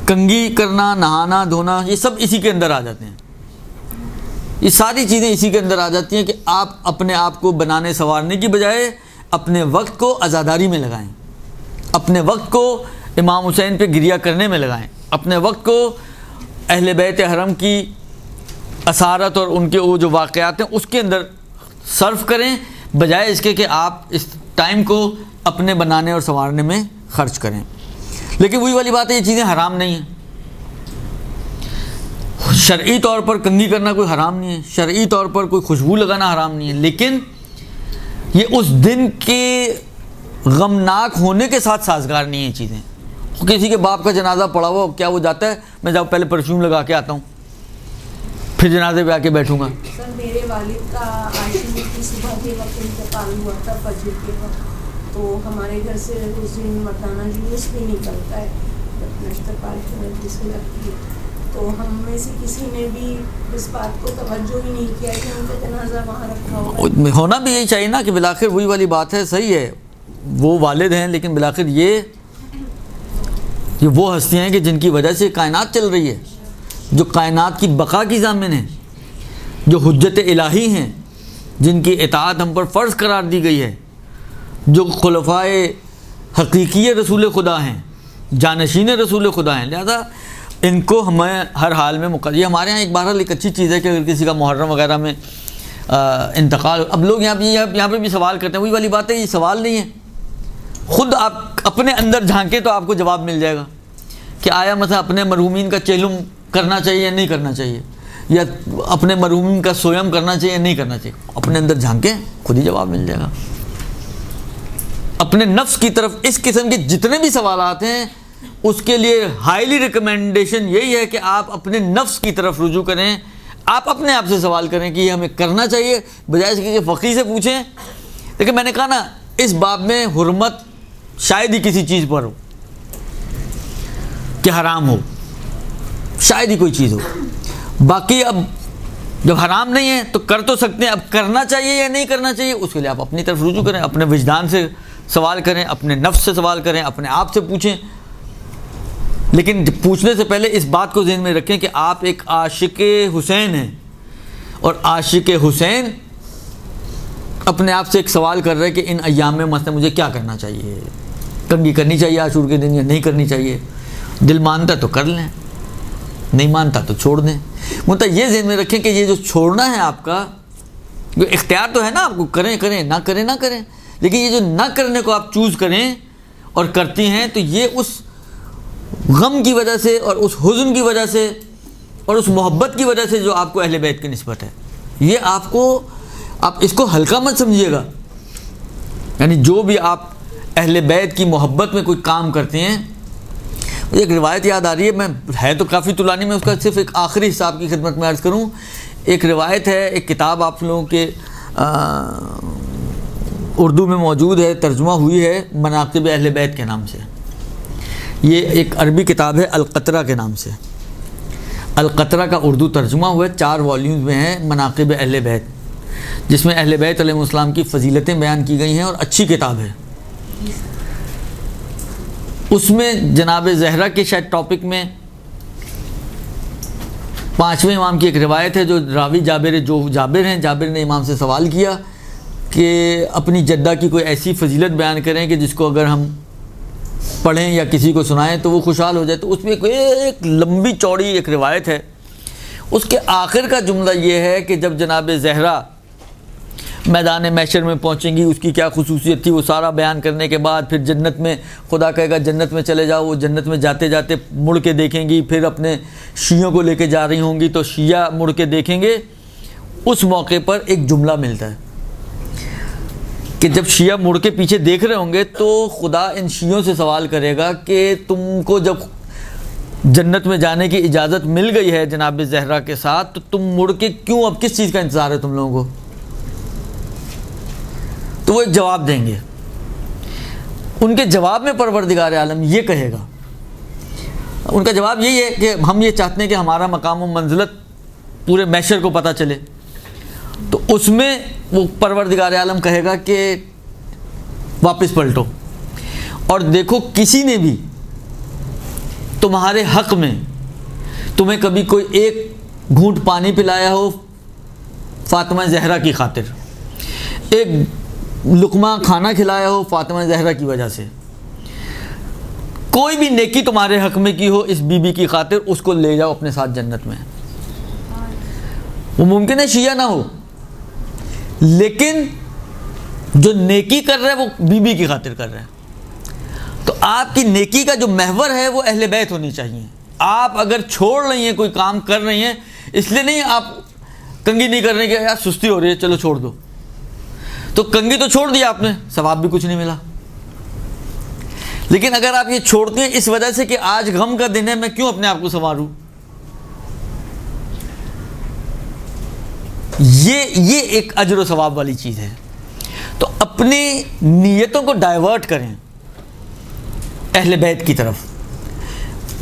کنگھی کرنا، نہانا دھونا، یہ سب اسی کے اندر آ جاتے ہیں. یہ ساری چیزیں اسی کے اندر آ جاتی ہیں کہ آپ اپنے آپ کو بنانے سنوارنے کی بجائے اپنے وقت کو عزاداری میں لگائیں، اپنے وقت کو امام حسین پہ گریہ کرنے میں لگائیں، اپنے وقت کو اہل بیت حرم کی اسارت اور ان کے وہ جو واقعات ہیں اس کے اندر صرف کریں، بجائے اس کے کہ آپ اس ٹائم کو اپنے بنانے اور سنوارنے میں خرچ کریں. لیکن وہی والی بات ہے، یہ چیزیں حرام نہیں ہیں. شرعی طور پر کنگھی کرنا کوئی حرام نہیں ہے، شرعی طور پر کوئی خوشبو لگانا حرام نہیں ہے، لیکن یہ اس دن کے غمناک ہونے کے ساتھ سازگار نہیں ہیں چیزیں. کسی کے باپ کا جنازہ پڑا ہوا، کیا وہ جاتا ہے میں جاؤ پہلے پرفیوم لگا کے آتا ہوں پھر جنازے پہ آ کے بیٹھوں گا؟ سر میرے والد کا عاشور کی صبح کے وقت انتقال ہوا تھا، فجر کے وقت، تو ہمارے گھر سے اس دن مردانہ جلوس بھی نکلتا ہے جب نشتقال کی مجلس میں لگتی ہے. تو ہم میں سے کسی نے بھی اس بات کو توجہ ہی نہیں کیا کہ ان کا جنازہ وہاں رکھا ہوا. ہونا بھی یہی چاہیے نا کہ بالآخر وہی والی بات ہے، صحیح ہے وہ والد ہیں، لیکن بالآخر یہ وہ ہستیاں ہیں کہ جن کی وجہ سے کائنات چل رہی ہے، جو کائنات کی بقا کی ضامن ہیں، جو حجت الہی ہیں، جن کی اطاعت ہم پر فرض قرار دی گئی ہے، جو خلفائے حقیقی رسول خدا ہیں، جانشین رسول خدا ہیں. لہذا ان کو ہمیں ہر حال میں یہ ہمارے یہاں ایک بہرحال ایک اچھی چیز ہے کہ اگر کسی کا محرم وغیرہ میں انتقال، اب لوگ یہاں پہ بھی سوال کرتے ہیں، وہی والی بات ہے، یہ سوال نہیں ہے، خود آپ اپنے اندر جھانکیں تو آپ کو جواب مل جائے گا کہ آیا مثلا اپنے مرحومین کا چیلم کرنا چاہیے یا نہیں کرنا چاہیے، یا اپنے مرحومین کا سویم کرنا چاہیے یا نہیں کرنا چاہیے. اپنے اندر جھانکیں خود ہی جواب مل جائے گا. اپنے نفس کی طرف اس قسم کے جتنے بھی سوالات ہیں اس کے لیے ہائیلی ریکمینڈیشن یہی ہے کہ آپ اپنے نفس کی طرف رجوع کریں، آپ اپنے آپ سے سوال کریں کہ یہ ہمیں کرنا چاہیے، بجائے اس کے کہ فقیہ سے پوچھیں. لیکن میں نے کہا نا اس باب میں حرمت شاید ہی کسی چیز پر ہو. کہ حرام ہو، شاید ہی کوئی چیز ہو. باقی اب جب حرام نہیں ہے تو کر تو سکتے ہیں، اب کرنا چاہیے یا نہیں کرنا چاہیے اس کے لیے آپ اپنی طرف رجوع کریں، اپنے وجدان سے سوال کریں، اپنے نفس سے سوال کریں، اپنے آپ سے پوچھیں. لیکن پوچھنے سے پہلے اس بات کو ذہن میں رکھیں کہ آپ ایک عاشق حسین ہیں، اور عاشق حسین اپنے آپ سے ایک سوال کر رہے ہیں کہ ان ایام میں مثلا مجھے کیا کرنا چاہیے، کنگھی کرنی چاہیے عاشور کے دن یا نہیں کرنی چاہیے. دل مانتا تو کر لیں، نہیں مانتا تو چھوڑ دیں. مطلب یہ ذہن میں رکھیں کہ یہ جو چھوڑنا ہے آپ کا، جو اختیار تو ہے نا آپ کو، کریں کریں، نہ کریں نہ کریں، لیکن یہ جو نہ کرنے کو آپ چوز کریں اور کرتی ہیں تو یہ اس غم کی وجہ سے اور اس حزن کی وجہ سے اور اس محبت کی وجہ سے جو آپ کو اہل بیت کی نسبت ہے، یہ آپ اس کو ہلکا مت سمجھیے گا. یعنی جو بھی آپ اہل بیت کی محبت میں کوئی کام کرتے ہیں. مجھے ایک روایت یاد آ رہی ہے، ہے تو کافی طولانی، میں اس کا صرف ایک آخری حساب کی خدمت میں عرض کروں. ایک روایت ہے، ایک کتاب آپ لوگوں کے اردو میں موجود ہے، ترجمہ ہوئی ہے مناقب اہل بیت کے نام سے. یہ ایک عربی کتاب ہے القطرہ کے نام سے. القطرہ کا اردو ترجمہ ہوا ہے، 4 والیومز میں ہے مناقب اہل بیت، جس میں اہل بیت علیہ السلام کی فضیلتیں بیان کی گئی ہیں، اور اچھی کتاب ہے. اس میں جناب زہرا کے شاید ٹاپک میں 5ویں امام کی ایک روایت ہے، جو راوی جابر ہیں. جابر نے امام سے سوال کیا کہ اپنی جدہ کی کوئی ایسی فضیلت بیان کریں کہ جس کو اگر ہم پڑھیں یا کسی کو سنائیں تو وہ خوشحال ہو جائے. تو اس میں ایک لمبی چوڑی ایک روایت ہے. اس کے آخر کا جملہ یہ ہے کہ جب جناب زہرا میدان محشر میں پہنچیں گی، اس کی کیا خصوصیت تھی، وہ سارا بیان کرنے کے بعد پھر جنت میں خدا کہے گا جنت میں چلے جاؤ. وہ جنت میں جاتے جاتے مڑ کے دیکھیں گی، پھر اپنے شیعوں کو لے کے جا رہی ہوں گی تو شیعہ مڑ کے دیکھیں گے. اس موقع پر ایک جملہ ملتا ہے کہ جب شیعہ مڑ کے پیچھے دیکھ رہے ہوں گے تو خدا ان شیعوں سے سوال کرے گا کہ تم کو جب جنت میں جانے کی اجازت مل گئی ہے جناب زہرا کے ساتھ تو تم مڑ کے کیوں، اب کس چیز کا انتظار ہے تم لوگوں کو؟ تو وہ ایک جواب دیں گے. ان کے جواب میں پروردگار عالم یہ کہے گا، ان کا جواب یہی ہے کہ ہم یہ چاہتے ہیں کہ ہمارا مقام و منزلت پورے محشر کو پتہ چلے. تو اس میں وہ پروردگار عالم کہے گا کہ واپس پلٹو اور دیکھو کسی نے بھی تمہارے حق میں تمہیں کبھی کوئی ایک گھونٹ پانی پلایا ہو فاطمہ زہرا کی خاطر، ایک لقمہ کھانا کھلایا ہو فاطمہ زہرا کی وجہ سے، کوئی بھی نیکی تمہارے حق میں کی ہو اس بی بی کی خاطر، اس کو لے جاؤ اپنے ساتھ جنت میں. وہ ممکن ہے شیعہ نہ ہو، لیکن جو نیکی کر رہا ہے وہ بی بی کی خاطر کر رہا ہے. تو آپ کی نیکی کا جو محور ہے وہ اہل بیت ہونی چاہیے. آپ اگر چھوڑ رہی ہیں کوئی کام کر رہی ہیں، اس لیے نہیں آپ کنگھی نہیں کر رہے کہ یار سستی ہو رہی ہے چلو چھوڑ دو، تو کنگھی تو چھوڑ دیا آپ نے، ثواب بھی کچھ نہیں ملا. لیکن اگر آپ یہ چھوڑتے ہیں اس وجہ سے کہ آج غم کا دن ہے میں کیوں اپنے آپ کو سنواروں، یہ ایک اجر و ثواب والی چیز ہے. تو اپنی نیتوں کو ڈائیورٹ کریں اہل بیت کی طرف،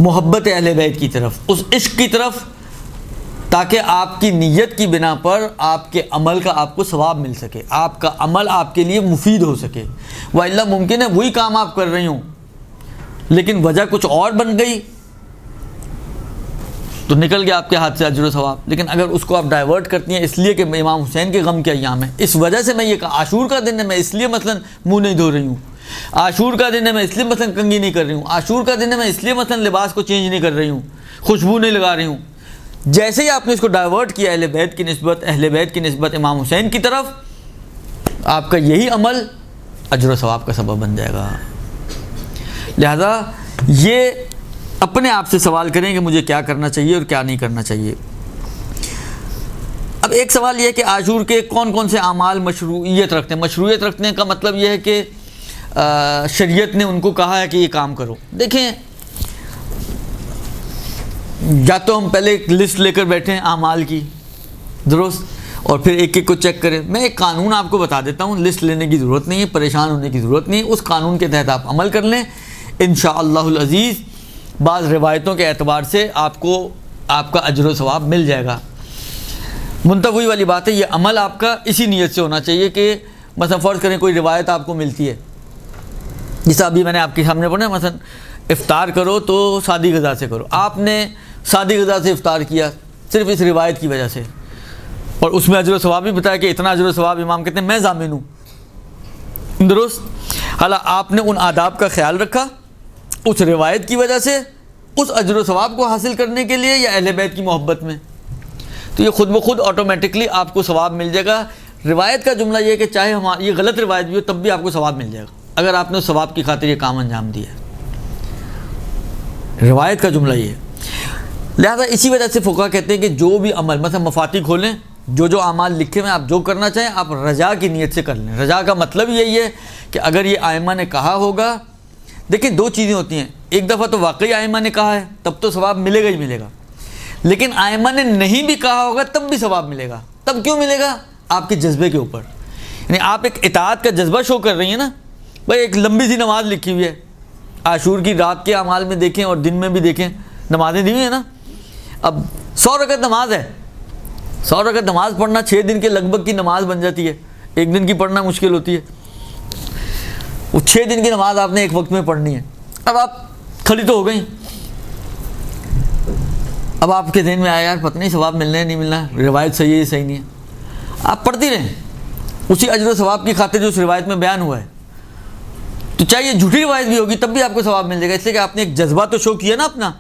محبت اہل بیت کی طرف، اس عشق کی طرف، تاکہ آپ کی نیت کی بنا پر آپ کے عمل کا آپ کو ثواب مل سکے، آپ کا عمل آپ کے لیے مفید ہو سکے. وَإِلَّا ممکن ہے وہی کام آپ کر رہی ہوں لیکن وجہ کچھ اور بن گئی تو نکل گیا آپ کے ہاتھ سے اجر و ثواب. لیکن اگر اس کو آپ ڈائیورٹ کرتی ہیں اس لیے کہ امام حسین کے غم کے ایام ہے، اس وجہ سے میں یہ کہا عاشور کا دن ہے میں اس لیے مثلا منہ نہیں دھو رہی ہوں، عاشور کا دن ہے میں اس لیے مثلا کنگھی نہیں کر رہی ہوں، عاشور کا دن ہے میں اس لیے مثلا لباس کو چینج نہیں کر رہی ہوں، خوشبو نہیں لگا رہی ہوں، جیسے ہی آپ نے اس کو ڈائیورٹ کیا اہل بیت کی نسبت امام حسین کی طرف، آپ کا یہی عمل اجر و ثواب کا سبب بن جائے گا. لہذا یہ اپنے آپ سے سوال کریں کہ مجھے کیا کرنا چاہیے اور کیا نہیں کرنا چاہیے. اب ایک سوال یہ ہے کہ عاشور کے کون کون سے اعمال مشروعیت رکھتے ہیں. مشروعیت رکھنے کا مطلب یہ ہے کہ شریعت نے ان کو کہا ہے کہ یہ کام کرو. دیکھیں، یا تو ہم پہلے ایک لسٹ لے کر بیٹھیں اعمال کی، درست، اور پھر ایک ایک کو چیک کریں. میں ایک قانون آپ کو بتا دیتا ہوں، لسٹ لینے کی ضرورت نہیں ہے، پریشان ہونے کی ضرورت نہیں ہے. اس قانون کے تحت آپ عمل کر لیں، انشاءاللہ العزیز بعض روایتوں کے اعتبار سے آپ کو آپ کا اجر و ثواب مل جائے گا۔ منتفی والی بات ہے، یہ عمل آپ کا اسی نیت سے ہونا چاہیے کہ مثلا فرض کریں کوئی روایت آپ کو ملتی ہے، جیسا ابھی میں نے آپ کے سامنے پڑھا، مثلا افطار کرو تو سادی غذا سے کرو، آپ نے سادی غذا سے افطار کیا صرف اس روایت کی وجہ سے، اور اس میں اجر و ثواب بھی بتایا کہ اتنا اجر و ثواب امام کہتے ہیں میں ضامن ہوں، درست؟ حالانکہ آپ نے ان آداب کا خیال رکھا اس روایت کی وجہ سے، اس اجر و ثواب کو حاصل کرنے کے لیے یا اہل بیت کی محبت میں، تو یہ خود بخود آٹومیٹکلی آپ کو ثواب مل جائے گا۔ روایت کا جملہ یہ ہے کہ چاہے یہ غلط روایت بھی ہو تب بھی آپ کو ثواب مل جائے گا اگر آپ نے اس ثواب کی خاطر یہ کام انجام دیا ہے۔ روایت کا جملہ یہ ہے، لہذا اسی وجہ سے فقہا کہتے ہیں کہ جو بھی عمل، مثلا مفاتیح کھولیں، جو اعمال لکھے ہوئے آپ جو کرنا چاہیں آپ رجا کی نیت سے کر لیں۔ رجا کا مطلب یہی ہے کہ اگر یہ ائمہ نے کہا ہوگا، دیکھیں دو چیزیں ہوتی ہیں، ایک دفعہ تو واقعی ائمہ نے کہا ہے تب تو ثواب ملے گا ہی ملے گا، لیکن ائمہ نے نہیں بھی کہا ہوگا تب بھی ثواب ملے گا۔ تب کیوں ملے گا؟ آپ کے جذبے کے اوپر، یعنی آپ ایک اطاعت کا جذبہ شو کر رہی ہیں نا۔ بھائی ایک لمبی سی نماز لکھی ہوئی ہے، عاشور کی رات کے اعمال میں دیکھیں اور دن میں بھی دیکھیں، نمازیں دی ہوئی ہیں نا۔ اب 100 رکعت نماز ہے، 100 رکعت نماز پڑھنا 6 دن کے لگ بھگ کی نماز بن جاتی ہے، ایک دن کی پڑھنا مشکل ہوتی ہے، وہ 6 دن کی نماز آپ نے ایک وقت میں پڑھنی ہے۔ اب آپ کھڑی تو ہو گئی، اب آپ کے ذہن میں آیا یار پتہ نہیں ثواب ملنا ہے نہیں ملنا، روایت صحیح ہے صحیح نہیں ہے، آپ پڑھتی رہیں اسی اجر و ثواب کی خاطر جو اس روایت میں بیان ہوا ہے، تو چاہے یہ جھوٹی روایت بھی ہوگی تب بھی آپ کو ثواب مل جائے گا، اس لیے کہ آپ نے ایک جذبہ تو شو کیا نا اپنا،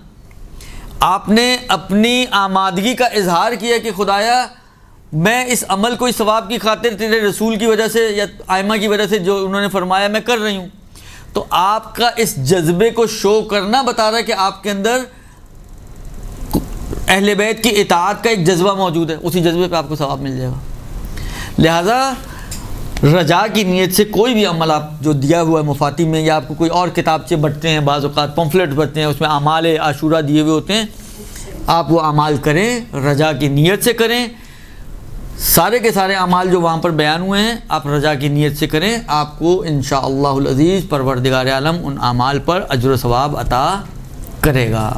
آپ نے اپنی آمادگی کا اظہار کیا کہ خدایا میں اس عمل کو اس ثواب کی خاطر تیرے رسول کی وجہ سے یا ائمہ کی وجہ سے جو انہوں نے فرمایا میں کر رہی ہوں، تو آپ کا اس جذبے کو شو کرنا بتا رہا ہے کہ آپ کے اندر اہل بیت کی اطاعت کا ایک جذبہ موجود ہے، اسی جذبے پہ آپ کو ثواب مل جائے گا۔ لہذا رجا کی نیت سے کوئی بھی عمل آپ جو دیا ہوا ہے مفاتیح میں، یا آپ کو کوئی اور کتابچے بٹتے ہیں، بعض اوقات پمفلٹ بٹتے ہیں، اس میں اعمال عاشورہ دیے ہوئے ہوتے ہیں، آپ وہ اعمال کریں، رجا کی نیت سے کریں، سارے کے سارے اعمال جو وہاں پر بیان ہوئے ہیں آپ رجا کی نیت سے کریں، آپ کو انشاءاللہ العزیز پروردگار عالم ان اعمال پر اجر و ثواب عطا کرے گا،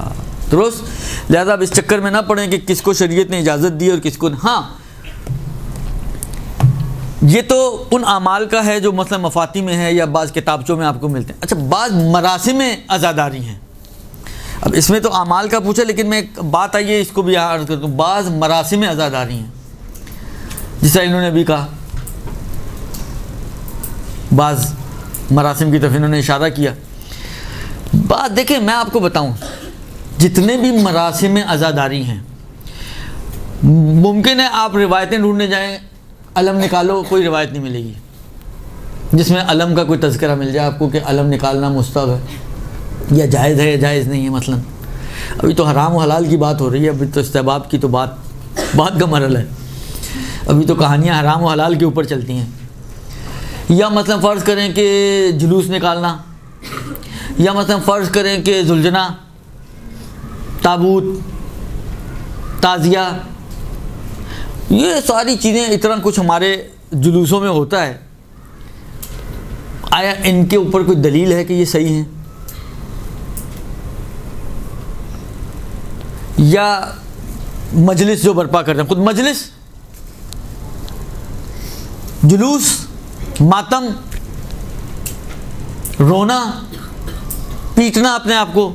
درست؟ لہذا اب اس چکر میں نہ پڑیں کہ کس کو شریعت نے اجازت دی اور کس کو، ہاں یہ تو ان اعمال کا ہے جو مثلا مفاتیح میں ہے یا بعض کتابچوں میں آپ کو ملتے ہیں۔ اچھا بعض مراسم عزاداری ہیں، اب اس میں تو اعمال کا پوچھا لیکن میں ایک بات آئی ہے اس کو بھی عرض کرتا ہوں، بعض مراسم عزاداری ہیں جیسا انہوں نے بھی کہا، بعض مراسم کی طرف انہوں نے اشارہ کیا۔ بات دیکھیں میں آپ کو بتاؤں، جتنے بھی مراسم عزاداری ہیں ممکن ہے آپ روایتیں ڈھونڈنے جائیں، علم نکالو کوئی روایت نہیں ملے گی جس میں علم کا کوئی تذکرہ مل جائے آپ کو کہ علم نکالنا مستحب ہے یا جائز ہے یا جائز نہیں ہے۔ مثلا ابھی تو حرام و حلال کی بات ہو رہی ہے، ابھی تو استحباب کی تو بات کا مرحلہ ہے، ابھی تو کہانیاں حرام و حلال کے اوپر چلتی ہیں۔ یا مثلا فرض کریں کہ جلوس نکالنا، یا مثلا فرض کریں کہ زلجنا، تابوت، تعزیہ، یہ ساری چیزیں اتنا کچھ ہمارے جلوسوں میں ہوتا ہے، آیا ان کے اوپر کوئی دلیل ہے کہ یہ صحیح ہیں؟ یا مجلس جو برپا کرتے ہیں، خود مجلس، جلوس، ماتم، رونا، پیٹنا اپنے آپ کو،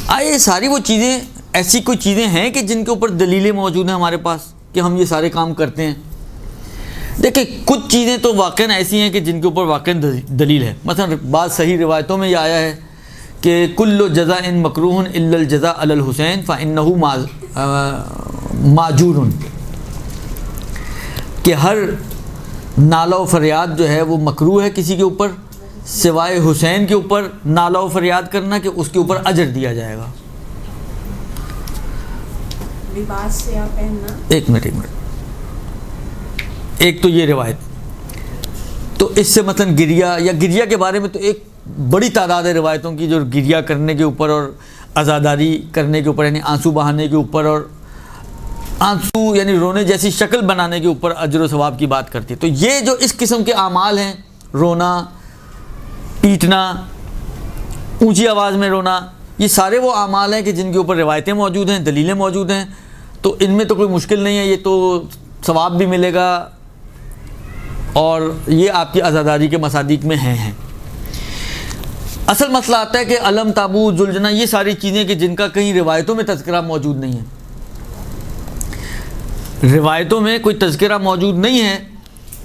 آئے ساری وہ چیزیں ایسی کوئی چیزیں ہیں کہ جن کے اوپر دلیلیں موجود ہیں ہمارے پاس کہ ہم یہ سارے کام کرتے ہیں؟ دیکھیں کچھ چیزیں تو واقعاً ایسی ہیں کہ جن کے اوپر واقعاً دلیل ہے، مثلا بعض صحیح روایتوں میں یہ آیا ہے کہ کل جزاء مکروہ الا الجزاء علی الحسین فانہ ماجور، کہ ہر نالہ و فریاد جو ہے وہ مکروہ ہے کسی کے اوپر سوائے حسین کے اوپر نالہ و فریاد کرنا کہ اس کے اوپر اجر دیا جائے گا۔ لباس سے آپ پہننا، ایک منٹ ایک تو یہ روایت، تو اس سے مثلا گریہ کے بارے میں تو ایک بڑی تعداد ہے روایتوں کی جو گریہ کرنے کے اوپر اور عزاداری کرنے کے اوپر، یعنی آنسو بہانے کے اوپر اور آنسو یعنی رونے جیسی شکل بنانے کے اوپر اجر و ثواب کی بات کرتی ہے۔ تو یہ جو اس قسم کے اعمال ہیں، رونا، پیٹنا، اونچی آواز میں رونا، یہ سارے وہ اعمال ہیں کہ جن کے اوپر روایتیں موجود ہیں، دلیلیں موجود ہیں، تو ان میں تو کوئی مشکل نہیں ہے، یہ تو ثواب بھی ملے گا اور یہ آپ کی عزاداری کے مصادیق میں ہیں۔ اصل مسئلہ آتا ہے کہ علم، تابوت، زلجنا، یہ ساری چیزیں کہ جن کا کہیں روایتوں میں تذکرہ موجود نہیں ہے، روایتوں میں کوئی تذکرہ موجود نہیں ہے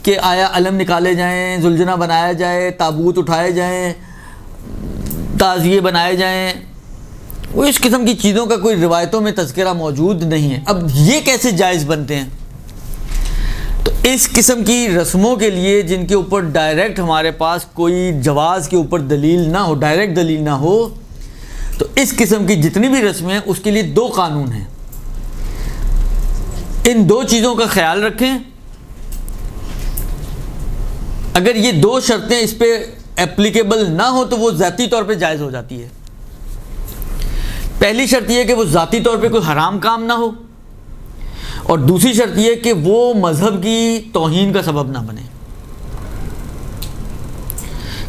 کہ آیا علم نکالے جائیں، زلجنا بنایا جائے، تابوت اٹھائے جائیں، تعزیے بنائے جائیں، وہ اس قسم کی چیزوں کا کوئی روایتوں میں تذکرہ موجود نہیں ہے۔ اب یہ کیسے جائز بنتے ہیں؟ تو اس قسم کی رسموں کے لیے جن کے اوپر ڈائریکٹ ہمارے پاس کوئی جواز کے اوپر دلیل نہ ہو، ڈائریکٹ دلیل نہ ہو، تو اس قسم کی جتنی بھی رسمیں ہیں اس کے لیے دو قانون ہیں۔ ان دو چیزوں کا خیال رکھیں، اگر یہ دو شرطیں اس پہ اپلیکیبل نہ ہو تو وہ ذاتی طور پہ جائز ہو جاتی ہے۔ پہلی شرط یہ کہ وہ ذاتی طور پہ کوئی حرام کام نہ ہو، اور دوسری شرط یہ کہ وہ مذہب کی توہین کا سبب نہ بنے۔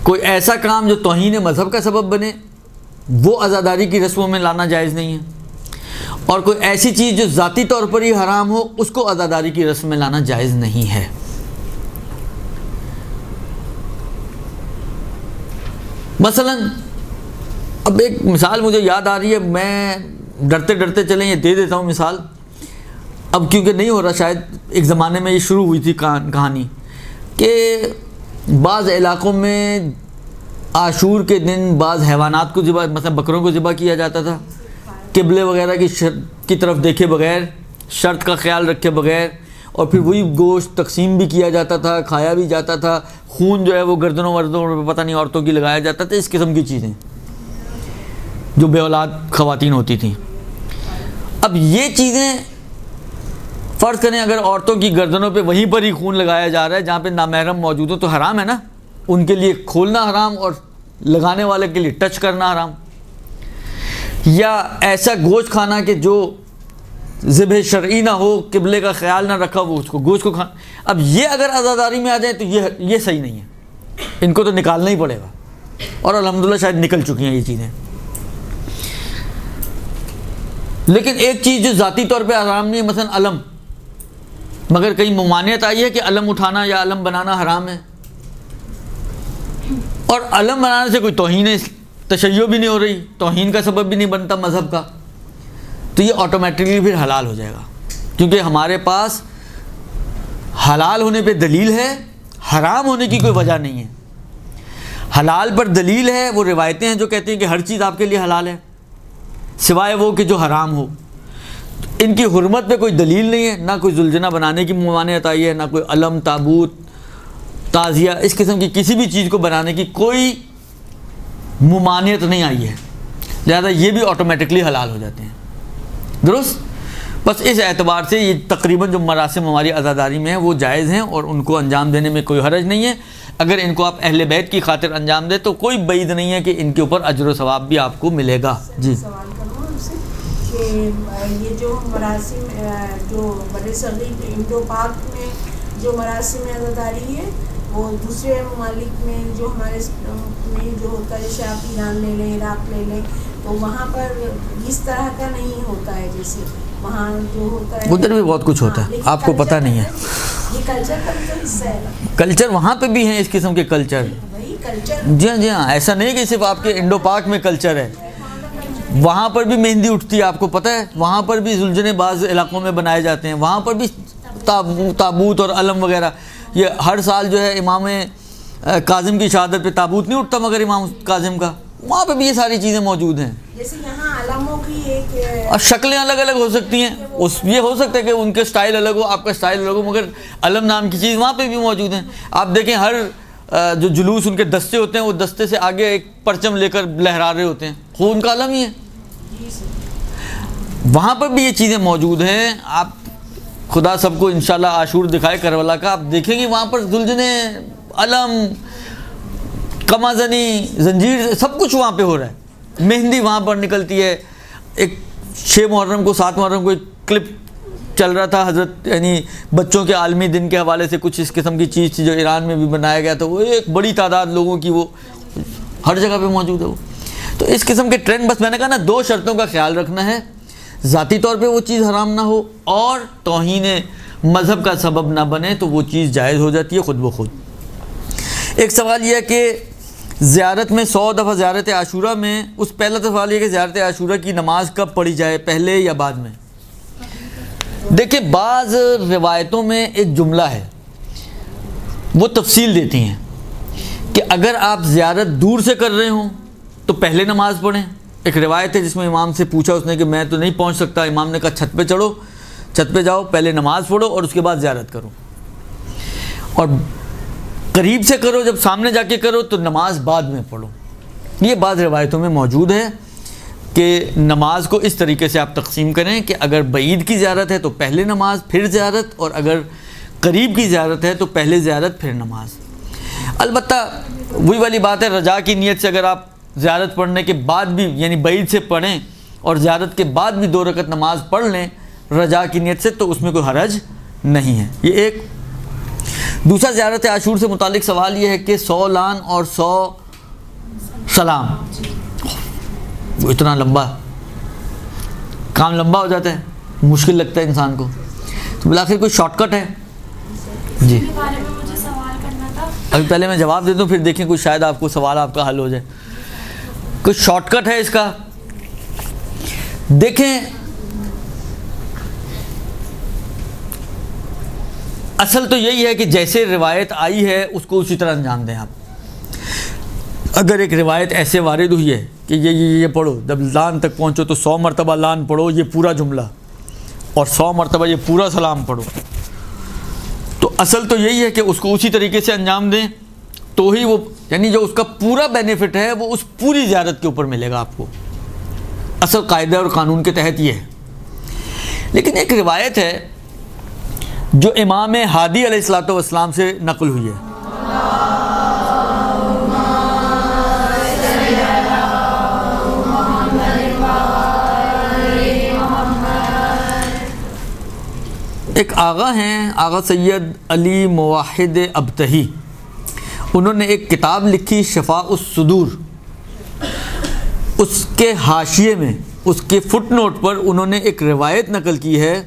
کوئی ایسا کام جو توہین مذہب کا سبب بنے وہ عزاداری کی رسموں میں لانا جائز نہیں ہے، اور کوئی ایسی چیز جو ذاتی طور پر ہی حرام ہو اس کو عزاداری کی رسم میں لانا جائز نہیں ہے۔ مثلا اب ایک مثال مجھے یاد آ رہی ہے، میں ڈرتے ڈرتے چلیں یہ دے دیتا ہوں مثال، اب کیونکہ نہیں ہو رہا، شاید ایک زمانے میں یہ شروع ہوئی تھی کہانی کہ بعض علاقوں میں عاشور کے دن بعض حیوانات کو ذبح، مثلا بکروں کو ذبح کیا جاتا تھا قبلے وغیرہ کی طرف دیکھے بغیر، شرط کا خیال رکھے بغیر، اور پھر وہی گوشت تقسیم بھی کیا جاتا تھا، کھایا بھی جاتا تھا، خون جو ہے وہ گردنوں وردوں پہ پتہ نہیں عورتوں کی لگایا جاتا تھا، اس قسم کی چیزیں جو بے اولاد خواتین ہوتی تھیں۔ اب یہ چیزیں فرض کریں اگر عورتوں کی گردنوں پہ وہیں پر ہی خون لگایا جا رہا ہے جہاں پہ نامحرم موجود ہو تو حرام ہے نا، ان کے لیے کھولنا حرام اور لگانے والے کے لیے ٹچ کرنا حرام۔ یا ایسا گوشت کھانا کہ جو ذبح شرعی نہ ہو، قبلے کا خیال نہ رکھا وہ اس کو گوشت کو کھانا، اب یہ اگر عزاداری میں آ جائے تو یہ صحیح نہیں ہے، ان کو تو نکالنا ہی پڑے گا، اور الحمدللہ شاید نکل چکی ہیں یہ چیزیں۔ لیکن ایک چیز جو ذاتی طور پہ حرام نہیں ہے، مثلا علم، مگر کئی ممانعت آئی ہے کہ علم اٹھانا یا علم بنانا حرام ہے، اور علم بنانے سے کوئی توہین تشیع بھی نہیں ہو رہی، توہین کا سبب بھی نہیں بنتا مذہب کا، تو یہ آٹومیٹکلی پھر حلال ہو جائے گا، کیونکہ ہمارے پاس حلال ہونے پہ دلیل ہے، حرام ہونے کی کوئی وجہ نہیں ہے۔ حلال پر دلیل ہے، وہ روایتیں ہیں جو کہتے ہیں کہ ہر چیز آپ کے لیے حلال ہے سوائے وہ کہ جو حرام ہو، ان کی حرمت پہ کوئی دلیل نہیں ہے، نہ کوئی زلجنا بنانے کی ممانعت آئی ہے، نہ کوئی علم، تابوت، تعزیہ، اس قسم کی کسی بھی چیز کو بنانے کی کوئی ممانعت نہیں آئی ہے، لہذا یہ بھی آٹومیٹکلی حلال ہو جاتے ہیں۔ درست؟ بس اس اعتبار سے یہ تقریباً جو مراسم ہماری عزاداری میں ہیں وہ جائز ہیں، اور ان کو انجام دینے میں کوئی حرج نہیں ہے۔ اگر ان کو آپ اہل بیت کی خاطر انجام دیں تو کوئی بعید نہیں ہے کہ ان کے اوپر اجر و ثواب بھی آپ کو ملے گا۔ جی سوال کروں آپ سے کہ یہ جو مراسم جو بر صغیر انڈو پاک میں جو مراسم عزاداری ہے وہ دوسرے ممالک میں جو ہمارے میں جو ہوتا ہے، جیسے آپ ایران لے لیں، عراق لے لیں، تو وہاں پر اس طرح کا نہیں ہوتا ہے، جیسے وہاں جو ہوتا ہے ادھر بھی بہت کچھ ہوتا ہے، آپ کو پتہ نہیں ہے۔ یہ کلچر کا بھی حصہ ہے، کلچر وہاں پہ بھی ہیں اس قسم کے کلچر، وہی کلچر۔ جی ہاں جی ہاں، ایسا نہیں کہ صرف آپ کے انڈو پاک میں کلچر ہے، وہاں پر بھی مہندی اٹھتی ہے، آپ کو پتہ ہے، وہاں پر بھی زلجنے بعض علاقوں میں بنائے جاتے ہیں، وہاں پر بھی تابوت اور علم وغیرہ، یہ ہر سال جو ہے امام کاظم کی شہادت پہ تابوت نہیں اٹھتا مگر امام کاظم کا، وہاں پہ بھی یہ ساری چیزیں موجود ہیں۔ جیسے یہاں علموں کی ایک اور شکلیں الگ الگ ہو سکتی ہیں، یہ ہو سکتا ہے کہ ان کے سٹائل الگ ہو، آپ کا سٹائل الگ ہو، مگر علم نام کی چیز وہاں پہ بھی موجود ہیں۔ آپ دیکھیں ہر جو جلوس ان کے دستے ہوتے ہیں وہ دستے سے آگے ایک پرچم لے کر لہرا رہے ہوتے ہیں، وہ ان کا علم ہی ہے، وہاں پر بھی یہ چیزیں موجود ہیں۔ آپ خدا سب کو انشاءاللہ عاشور دکھائے کربلا کا، آپ دیکھیں گے وہاں پر زلجنے، علم، کمازنی، زنجیر، سب کچھ وہاں پہ ہو رہا ہے، مہندی وہاں پر نکلتی ہے۔ ایک 6 محرم کو 7 محرم کو ایک کلپ چل رہا تھا حضرت، یعنی بچوں کے عالمی دن کے حوالے سے کچھ اس قسم کی چیز تھی جو ایران میں بھی بنایا گیا تھا، وہ ایک بڑی تعداد لوگوں کی وہ ہر جگہ پہ موجود ہے وہ۔ تو اس قسم کے ٹرینڈ، بس میں نے کہا نا 2 شرطوں کا خیال رکھنا ہے، ذاتی طور پہ وہ چیز حرام نہ ہو اور توہین مذہب کا سبب نہ بنے، تو وہ چیز جائز ہو جاتی ہے خود بخود۔ ایک سوال یہ ہے کہ زیارت میں 100 دفعہ زیارت عاشورہ میں، اس پہلا سوال یہ کہ زیارت عاشورہ کی نماز کب پڑھی جائے، پہلے یا بعد میں؟ دیکھیں بعض روایتوں میں ایک جملہ ہے وہ تفصیل دیتی ہیں کہ اگر آپ زیارت دور سے کر رہے ہوں تو پہلے نماز پڑھیں۔ ایک روایت ہے جس میں امام سے پوچھا اس نے کہ میں تو نہیں پہنچ سکتا، امام نے کہا چھت پہ چڑھو، چھت پہ جاؤ، پہلے نماز پڑھو اور اس کے بعد زیارت کرو، اور قریب سے کرو، جب سامنے جا کے کرو تو نماز بعد میں پڑھو۔ یہ بعض روایتوں میں موجود ہے کہ نماز کو اس طریقے سے آپ تقسیم کریں کہ اگر بعید کی زیارت ہے تو پہلے نماز پھر زیارت، اور اگر قریب کی زیارت ہے تو پہلے زیارت پھر نماز۔ البتہ وہی والی بات ہے، رجا کی نیت سے اگر آپ زیارت پڑھنے کے بعد بھی یعنی بعید سے پڑھیں اور زیارت کے بعد بھی 2 رکعت نماز پڑھ لیں رجا کی نیت سے، تو اس میں کوئی حرج نہیں ہے۔ یہ ایک۔ دوسرا زیارت عاشور سے متعلق سوال یہ ہے کہ 100 لعن اور 100 سلام، وہ اتنا لمبا کام لمبا ہو جاتا ہے، مشکل لگتا ہے انسان کو، تو بالآخر کوئی شارٹ کٹ ہے؟ جی کے بارے میں مجھے سوال کرنا تھا۔ ابھی پہلے میں جواب دے دوں پھر دیکھیں کوئی شاید آپ کو سوال آپ کا حل ہو جائے۔ کوئی شارٹ کٹ ہے اس کا؟ دیکھیں اصل تو یہی ہے کہ جیسے روایت آئی ہے اس کو اسی طرح انجام دیں آپ۔ اگر ایک روایت ایسے وارد ہوئی ہے کہ یہ پڑھو، جب لان تک پہنچو تو 100 مرتبہ لان پڑھو، یہ پورا جملہ، اور 100 مرتبہ یہ پورا سلام پڑھو، تو اصل تو یہی ہے کہ اس کو اسی طریقے سے انجام دیں، تو ہی وہ یعنی جو اس کا پورا بینیفٹ ہے وہ اس پوری زیارت کے اوپر ملے گا آپ کو۔ اصل قاعدہ اور قانون کے تحت یہ ہے۔ لیکن ایک روایت ہے جو امام ہادی علیہ الصلوۃ والسلام سے نقل ہوئی ہے، ایک آغا ہیں، آغا سید علی موحد ابتہی، انہوں نے ایک کتاب لکھی شفاء الصدور، اس کے حاشیے میں اس کے فٹ نوٹ پر انہوں نے ایک روایت نقل کی ہے۔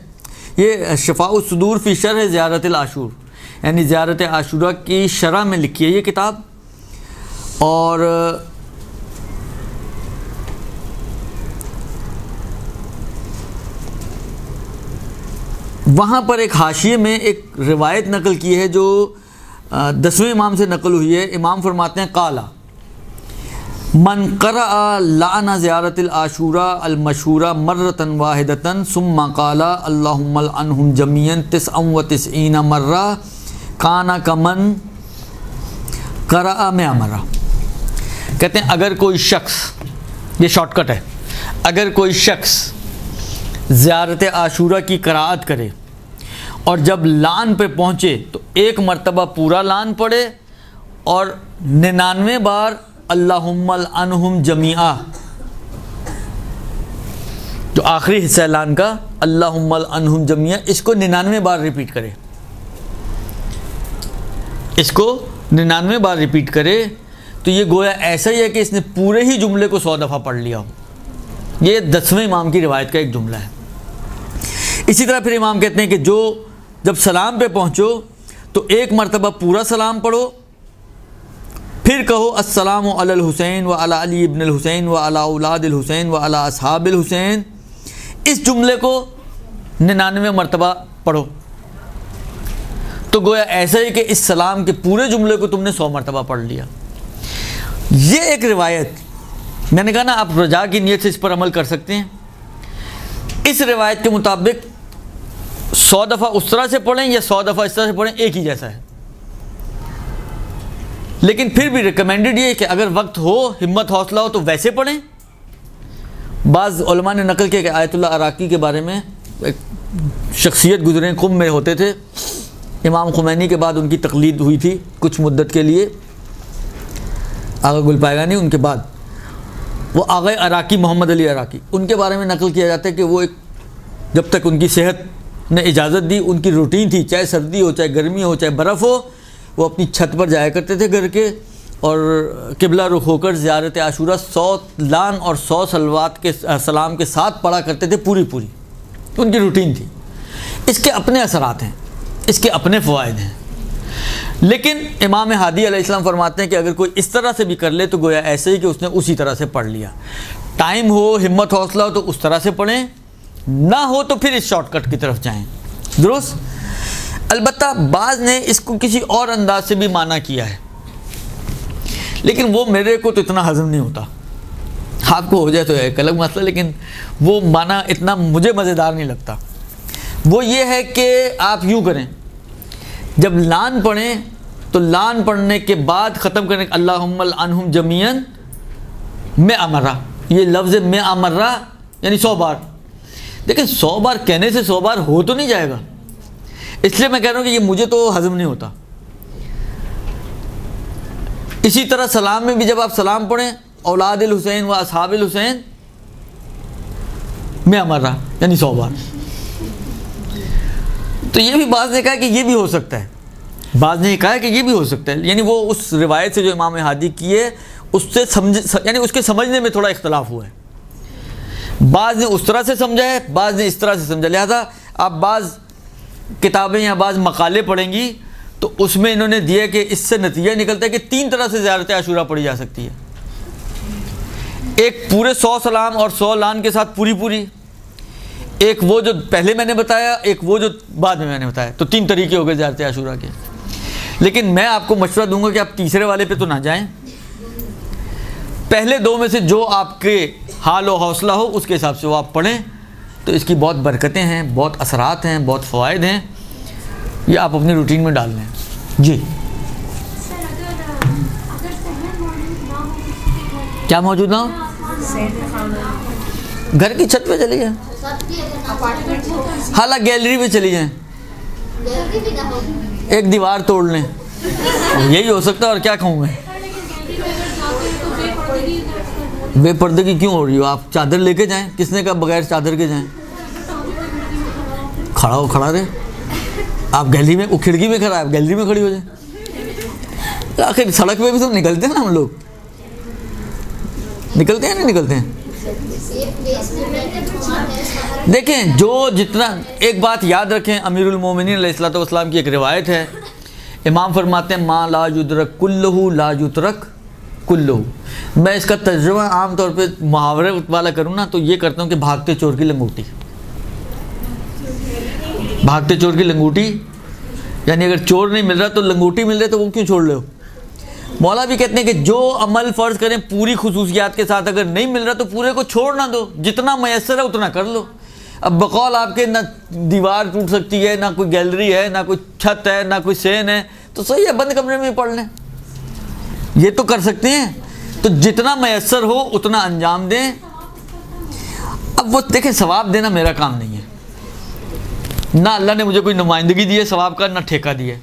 یہ شفاء الصدور فی شرح زیارت العاشور، یعنی زیارت عاشورہ کی شرح میں لکھی ہے یہ کتاب، اور وہاں پر ایک حاشیے میں ایک روایت نقل کی ہے جو 10ویں امام سے نقل ہوئی ہے۔ امام فرماتے ہیں قالا من قرأ لعن زیارت العاشورہ المشہورہ مرۃ واحدۃ ثم قال اللہم لعنہم جمیعا 99 مرہ کان کمن قرأ 100 مرہ۔ کہتے ہیں اگر کوئی شخص، یہ شارٹ کٹ ہے، اگر کوئی شخص زیارت عاشورہ کی قرأت کرے اور جب لعن پہ پہنچے تو 1 مرتبہ پورا لعن پڑھے اور 99 بار اللہم لعنہم جمیعا، جو آخری حصہ لعن کا اللہم لعنہم جمیعا، اس کو 99 بار ریپیٹ کرے، اس کو 99 بار ریپیٹ کرے، تو یہ گویا ایسا ہی ہے کہ اس نے پورے ہی جملے کو 100 دفعہ پڑھ لیا ہو۔ یہ 10ویں امام کی روایت کا ایک جملہ ہے۔ اسی طرح پھر امام کہتے ہیں کہ جو جب سلام پہ پہنچو تو 1 مرتبہ پورا سلام پڑھو، پھر کہو السلام علی الحسین و علی علی ابن الحسین و علی اولاد الحسین و علی اصحاب الحسین، اس جملے کو 99 مرتبہ پڑھو، تو گویا ایسا ہی کہ اس سلام کے پورے جملے کو تم نے 100 مرتبہ پڑھ لیا۔ یہ ایک روایت، میں نے کہا نا آپ رجا کی نیت سے اس پر عمل کر سکتے ہیں۔ اس روایت کے مطابق 100 دفعہ اس طرح سے پڑھیں یا 100 دفعہ اس طرح سے پڑھیں، ایک ہی جیسا ہے، لیکن پھر بھی ریکمینڈڈ یہ ہے کہ اگر وقت ہو، ہمت حوصلہ ہو تو ویسے پڑھیں۔ بعض علماء نے نقل کیا کہ آیت اللہ عراقی کے بارے میں ایک شخصیت گزرے، قم میں ہوتے تھے، امام خمینی کے بعد ان کی تقلید ہوئی تھی کچھ مدت کے لیے، آغا گل پائگانی، ان کے بعد وہ آغا عراقی محمد علی عراقی، ان کے بارے میں نقل کیا جاتا ہے کہ وہ ایک جب تک ان کی صحت نے اجازت دی، ان کی روٹین تھی، چاہے سردی ہو، چاہے گرمی ہو، چاہے برف ہو، وہ اپنی چھت پر جایا کرتے تھے گھر کے، اور قبلہ رخ ہو کر زیارت عاشورہ 100 لعن اور 100 صلوات کے سلام کے ساتھ پڑھا کرتے تھے پوری ان کی روٹین تھی. اس کے اپنے اثرات ہیں, اس کے اپنے فوائد ہیں, لیکن امام ہادی علیہ السلام فرماتے ہیں کہ اگر کوئی اس طرح سے بھی کر لے تو گویا ایسے ہی کہ اس نے اسی طرح سے پڑھ لیا. ٹائم ہو, ہمت حوصلہ ہو تو اس طرح سے پڑھیں, نہ ہو تو پھر اس شارٹ کٹ کی طرف جائیں. درست. البتہ بعض نے اس کو کسی اور انداز سے بھی معنی کیا ہے, لیکن وہ میرے کو تو اتنا ہضم نہیں ہوتا. آپ کو ہو جائے تو ایک الگ مسئلہ, لیکن وہ معنی اتنا مجھے مزیدار نہیں لگتا. وہ یہ ہے کہ آپ یوں کریں, جب لعن پڑھیں تو لعن پڑھنے کے بعد ختم کریں اللہم لعنہم جمیعا میں امرہ. یہ لفظ میں امرہ یعنی 100 بار. دیکھیں 100 بار کہنے سے 100 بار ہو تو نہیں جائے گا, اس لیے میں کہہ رہا ہوں کہ یہ مجھے تو ہضم نہیں ہوتا. اسی طرح سلام میں بھی جب آپ سلام پڑھیں اولاد الحسین و اصحاب الحسین میں امرہ یعنی 100 بار. تو یہ بھی بعض نے کہا کہ یہ بھی ہو سکتا ہے, بعض نے کہا کہ یہ بھی ہو سکتا ہے, یعنی وہ اس روایت سے جو امام ہادی کی ہے اس سے یعنی اس کے سمجھنے میں تھوڑا اختلاف ہوا ہے. بعض نے اس طرح سے سمجھا ہے, بعض نے اس طرح سے سمجھا. لہذا آپ بعض کتابیں یا بعض مقالے پڑھیں گی تو اس میں انہوں نے دیا کہ اس سے نتیجہ نکلتا ہے کہ 3 طرح سے زیارت عاشورہ پڑھی جا سکتی ہے. ایک پورے 100 سلام اور 100 لعن کے ساتھ پوری, ایک وہ جو پہلے میں نے بتایا, ایک وہ جو بعد میں نے بتایا. تو 3 طریقے ہو گئے زیارت عاشورہ کے. لیکن میں آپ کو مشورہ دوں گا کہ آپ تیسرے والے پہ تو نہ جائیں. پہلے 2 میں سے جو آپ کے حال و حوصلہ ہو اس کے حساب سے وہ آپ پڑھیں, تو اس کی بہت برکتیں ہیں, بہت اثرات ہیں, بہت فوائد ہیں. یہ آپ اپنی روٹین میں ڈال لیں. جی سر اگر صحت موجود نہ ہو کسی کے گھر کیا موجود نہ ہو, گھر کی چھت پہ چلی جائیں, حالانکہ گیلری پہ چلی جائیں, ایک دیوار توڑ لیں, یہی ہو سکتا ہے. اور کیا کہوں میں, بے پردگی کیوں ہو رہی ہو؟ آپ چادر لے کے جائیں. کس نے کہا بغیر چادر کے جائیں؟ کھڑا رہے. آپ گیلری میں, وہ کھڑکی میں کھڑا ہے, آپ گیلری میں کھڑی ہو جائیں. آخر سڑک پہ بھی تو نکلتے ہیں نا ہم لوگ, نکلتے ہیں نہیں نکلتے ہیں. دیکھیں جو جتنا, ایک بات یاد رکھیں, امیر المومنین علیہ الصلوۃ والسلام کی ایک روایت ہے, امام فرماتے ہیں ما لا یدرک کلہ لا یترک کلہ. میں اس کا ترجمہ عام طور پہ محاورے والا کروں نا تو یہ کرتا ہوں کہ بھاگتے چور کی لنگوٹی. بھاگتے چور کی لنگوٹی یعنی اگر چور نہیں مل رہا تو لنگوٹی مل رہی تو وہ کیوں چھوڑ لے ہو. مولا بھی کہتے ہیں کہ جو عمل فرض کریں پوری خصوصیات کے ساتھ, اگر نہیں مل رہا تو پورے کو چھوڑ نہ دو, جتنا میسر ہے اتنا کر لو. اب بقول آپ کے نہ دیوار ٹوٹ سکتی ہے, نہ کوئی گیلری ہے, نہ کوئی چھت ہے, نہ کوئی سین ہے, تو صحیح ہے بند کمرے میں پڑھ لیں, یہ تو کر سکتے ہیں. تو جتنا میسر ہو اتنا انجام دیں. اب وہ دیکھیں ثواب دینا میرا کام نہیں ہے, نہ اللہ نے مجھے کوئی نمائندگی دی ہے ثواب کا, نہ ٹھیکہ دیا ہے.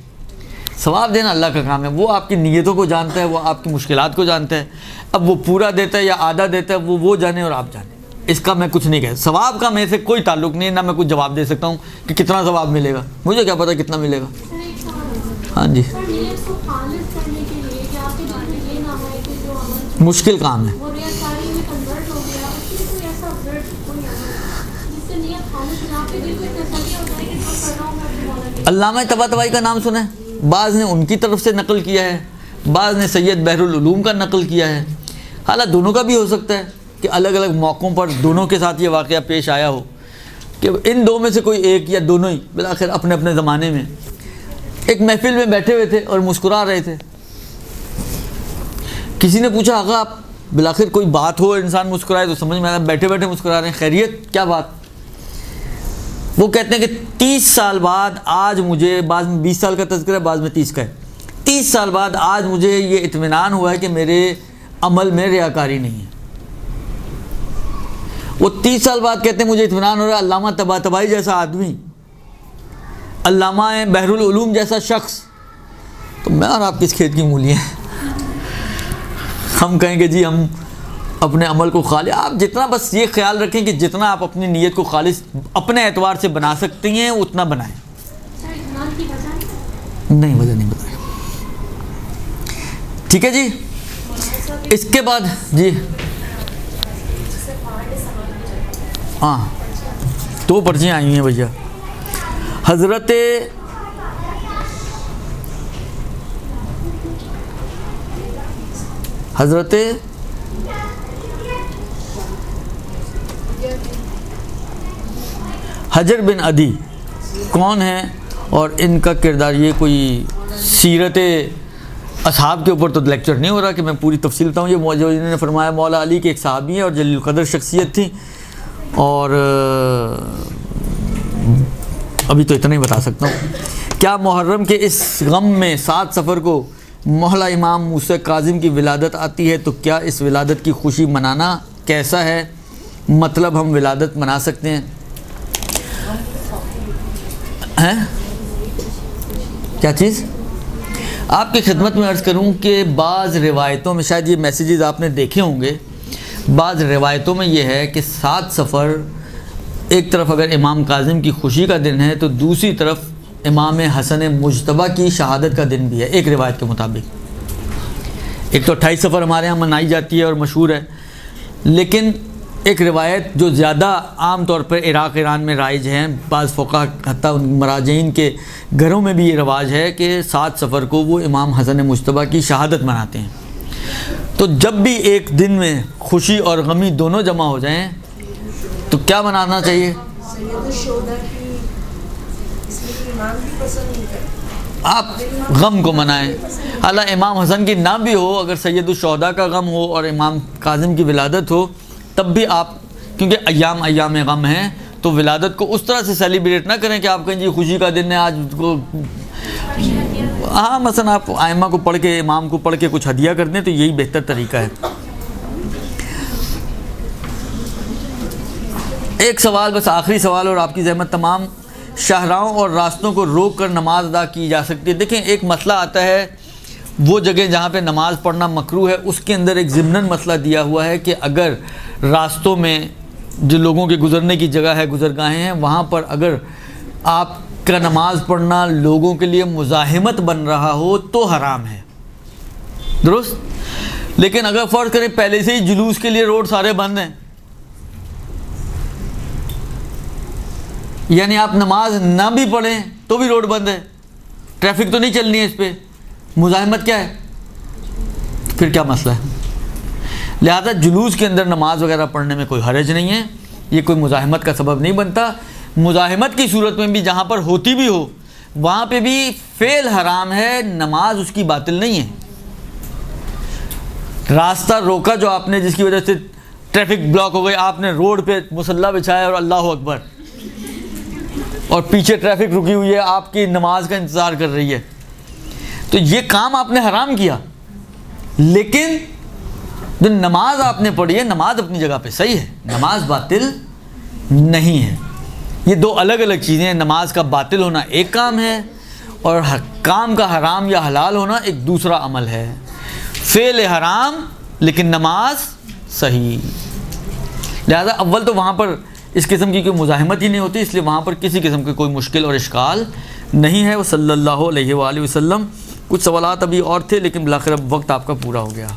ثواب دینا اللہ کا کام ہے, وہ آپ کی نیتوں کو جانتا ہے, وہ آپ کی مشکلات کو جانتا ہے. اب وہ پورا دیتا ہے یا آدھا دیتا ہے وہ جانے اور آپ جانے, اس کا میں کچھ نہیں کہہ. ثواب کا میرے سے کوئی تعلق نہیں ہے, نہ میں کچھ جواب دے سکتا ہوں کہ کتنا ثواب ملے گا, مجھے کیا پتہ کتنا ملے گا. ہاں جی, مشکل کام ہے. علامہ طباطبائی کا نام سنا ہے؟ بعض نے ان کی طرف سے نقل کیا ہے, بعض نے سید بحر العلوم کا نقل کیا ہے. حالانکہ دونوں کا بھی ہو سکتا ہے کہ الگ الگ موقعوں پر دونوں کے ساتھ یہ واقعہ پیش آیا ہو کہ ان دو میں سے کوئی ایک یا دونوں ہی بالآخر اپنے اپنے زمانے میں ایک محفل میں بیٹھے ہوئے تھے اور مسکرا رہے تھے. کسی نے پوچھا آقا آپ بالآخر کوئی بات ہو انسان مسکرائے تو سمجھ میں آیا بیٹھے بیٹھے مسکرا رہے ہیں, خیریت کیا بات؟ وہ کہتے ہیں کہ 30 سال بعد آج مجھے, بعض میں 20 سال کا تذکرہ ہے, بعض میں 30 کا ہے, 30 سال بعد آج مجھے یہ اطمینان ہوا ہے کہ میرے عمل میں ریاکاری نہیں ہے. وہ 30 سال بعد کہتے ہیں مجھے اطمینان ہو رہا ہے علامہ طباطبائی جیسا آدمی, علامہ بحر العلوم جیسا شخص, تو میں اور آپ کس کھیت کی مولی ہیں. ہم کہیں کہ جی ہم اپنے عمل کو خالص, آپ جتنا بس یہ خیال رکھیں کہ جتنا آپ اپنی نیت کو خالص اپنے اعتبار سے بنا سکتی ہیں اتنا بنائیں. نہیں وجہ نہیں بتائیں. ٹھیک ہے جی. اس کے بعد جی ہاں دو پرچیاں آئی ہیں بھیا. حضرت حجر بن عدی کون ہیں اور ان کا کردار؟ یہ کوئی سیرت اصحاب کے اوپر تو لیکچر نہیں ہو رہا کہ میں پوری تفصیل بتاؤں. یہ جو انہوں نے فرمایا مولا علی کے ایک صحابی ہیں اور جلیل القدر شخصیت تھی, اور ابھی تو اتنا ہی بتا سکتا ہوں. کیا محرم کے اس غم میں 7 صفر کو مولا امام موسیٰ کاظم کی ولادت آتی ہے, تو کیا اس ولادت کی خوشی منانا کیسا ہے؟ مطلب ہم ولادت منا سکتے ہیں؟ کیا چیز؟ آپ کی خدمت میں عرض کروں کہ بعض روایتوں میں, شاید یہ میسیجز آپ نے دیکھے ہوں گے, بعض روایتوں میں یہ ہے کہ 7 صفر ایک طرف اگر امام کاظم کی خوشی کا دن ہے تو دوسری طرف امام حسن مجتبیٰ کی شہادت کا دن بھی ہے, ایک روایت کے مطابق. ایک تو 28 صفر ہمارے یہاں منائی جاتی ہے اور مشہور ہے, لیکن ایک روایت جو زیادہ عام طور پر عراق ایران میں رائج ہیں, بعض فقہا حتیٰ ان مراجعین کے گھروں میں بھی یہ رواج ہے کہ 7 صفر کو وہ امام حسن مجتبیٰ کی شہادت مناتے ہیں. تو جب بھی ایک دن میں خوشی اور غمی دونوں جمع ہو جائیں تو کیا منانا چاہیے؟ سید الشہداء کی اس میں امام بھی پسند نہیں کرتے, آپ غم کو منائیں. حالانکہ امام حسن کی نہ بھی ہو, اگر سید الشہداء کا غم ہو اور امام کاظم کی ولادت ہو تب بھی آپ, کیونکہ ایام غم ہیں, تو ولادت کو اس طرح سے سیلیبریٹ نہ کریں کہ آپ کہیں جی خوشی کا دن ہے آج کو. ہاں مثلا آپ ائمہ کو پڑھ کے, امام کو پڑھ کے کچھ ہدیہ کر دیں تو یہی بہتر طریقہ ہے. ایک سوال, بس آخری سوال اور آپ کی زحمت تمام. شاہراہوں اور راستوں کو روک کر نماز ادا کی جا سکتی ہے؟ دیکھیں ایک مسئلہ آتا ہے, وہ جگہ جہاں پہ نماز پڑھنا مکروہ ہے اس کے اندر ایک ضمناً مسئلہ دیا ہوا ہے کہ اگر راستوں میں جو لوگوں کے گزرنے کی جگہ ہے, گزرگاہیں ہیں, وہاں پر اگر آپ کا نماز پڑھنا لوگوں کے لیے مزاحمت بن رہا ہو تو حرام ہے, درست. لیکن اگر فرض کریں پہلے سے ہی جلوس کے لیے روڈ سارے بند ہیں, یعنی آپ نماز نہ بھی پڑھیں تو بھی روڈ بند ہے, ٹریفک تو نہیں چلنی ہے اس پہ, مزاحمت کیا ہے, پھر کیا مسئلہ ہے؟ لہذا جلوس کے اندر نماز وغیرہ پڑھنے میں کوئی حرج نہیں ہے, یہ کوئی مزاحمت کا سبب نہیں بنتا. مزاحمت کی صورت میں بھی جہاں پر ہوتی بھی ہو وہاں پہ بھی فعل حرام ہے, نماز اس کی باطل نہیں ہے. راستہ روکا جو آپ نے, جس کی وجہ سے ٹریفک بلاک ہو گئی, آپ نے روڈ پہ مصلی بچھایا اور اللہ اکبر, اور پیچھے ٹریفک رکی ہوئی ہے, آپ کی نماز کا انتظار کر رہی ہے, تو یہ کام آپ نے حرام کیا. لیکن جو نماز آپ نے پڑھی ہے, نماز اپنی جگہ پہ صحیح ہے, نماز باطل نہیں ہے. یہ دو الگ الگ چیزیں ہیں. نماز کا باطل ہونا ایک کام ہے اور کام کا حرام یا حلال ہونا ایک دوسرا عمل ہے. فعل حرام لیکن نماز صحیح. لہذا اول تو وہاں پر اس قسم کی کوئی مزاحمت ہی نہیں ہوتی, اس لیے وہاں پر کسی قسم کی کوئی مشکل اور اشکال نہیں ہے. وہ صلی اللہ علیہ وآلہ وسلم. کچھ سوالات ابھی اور تھے لیکن بالآخر اب وقت آپ کا پورا ہو گیا.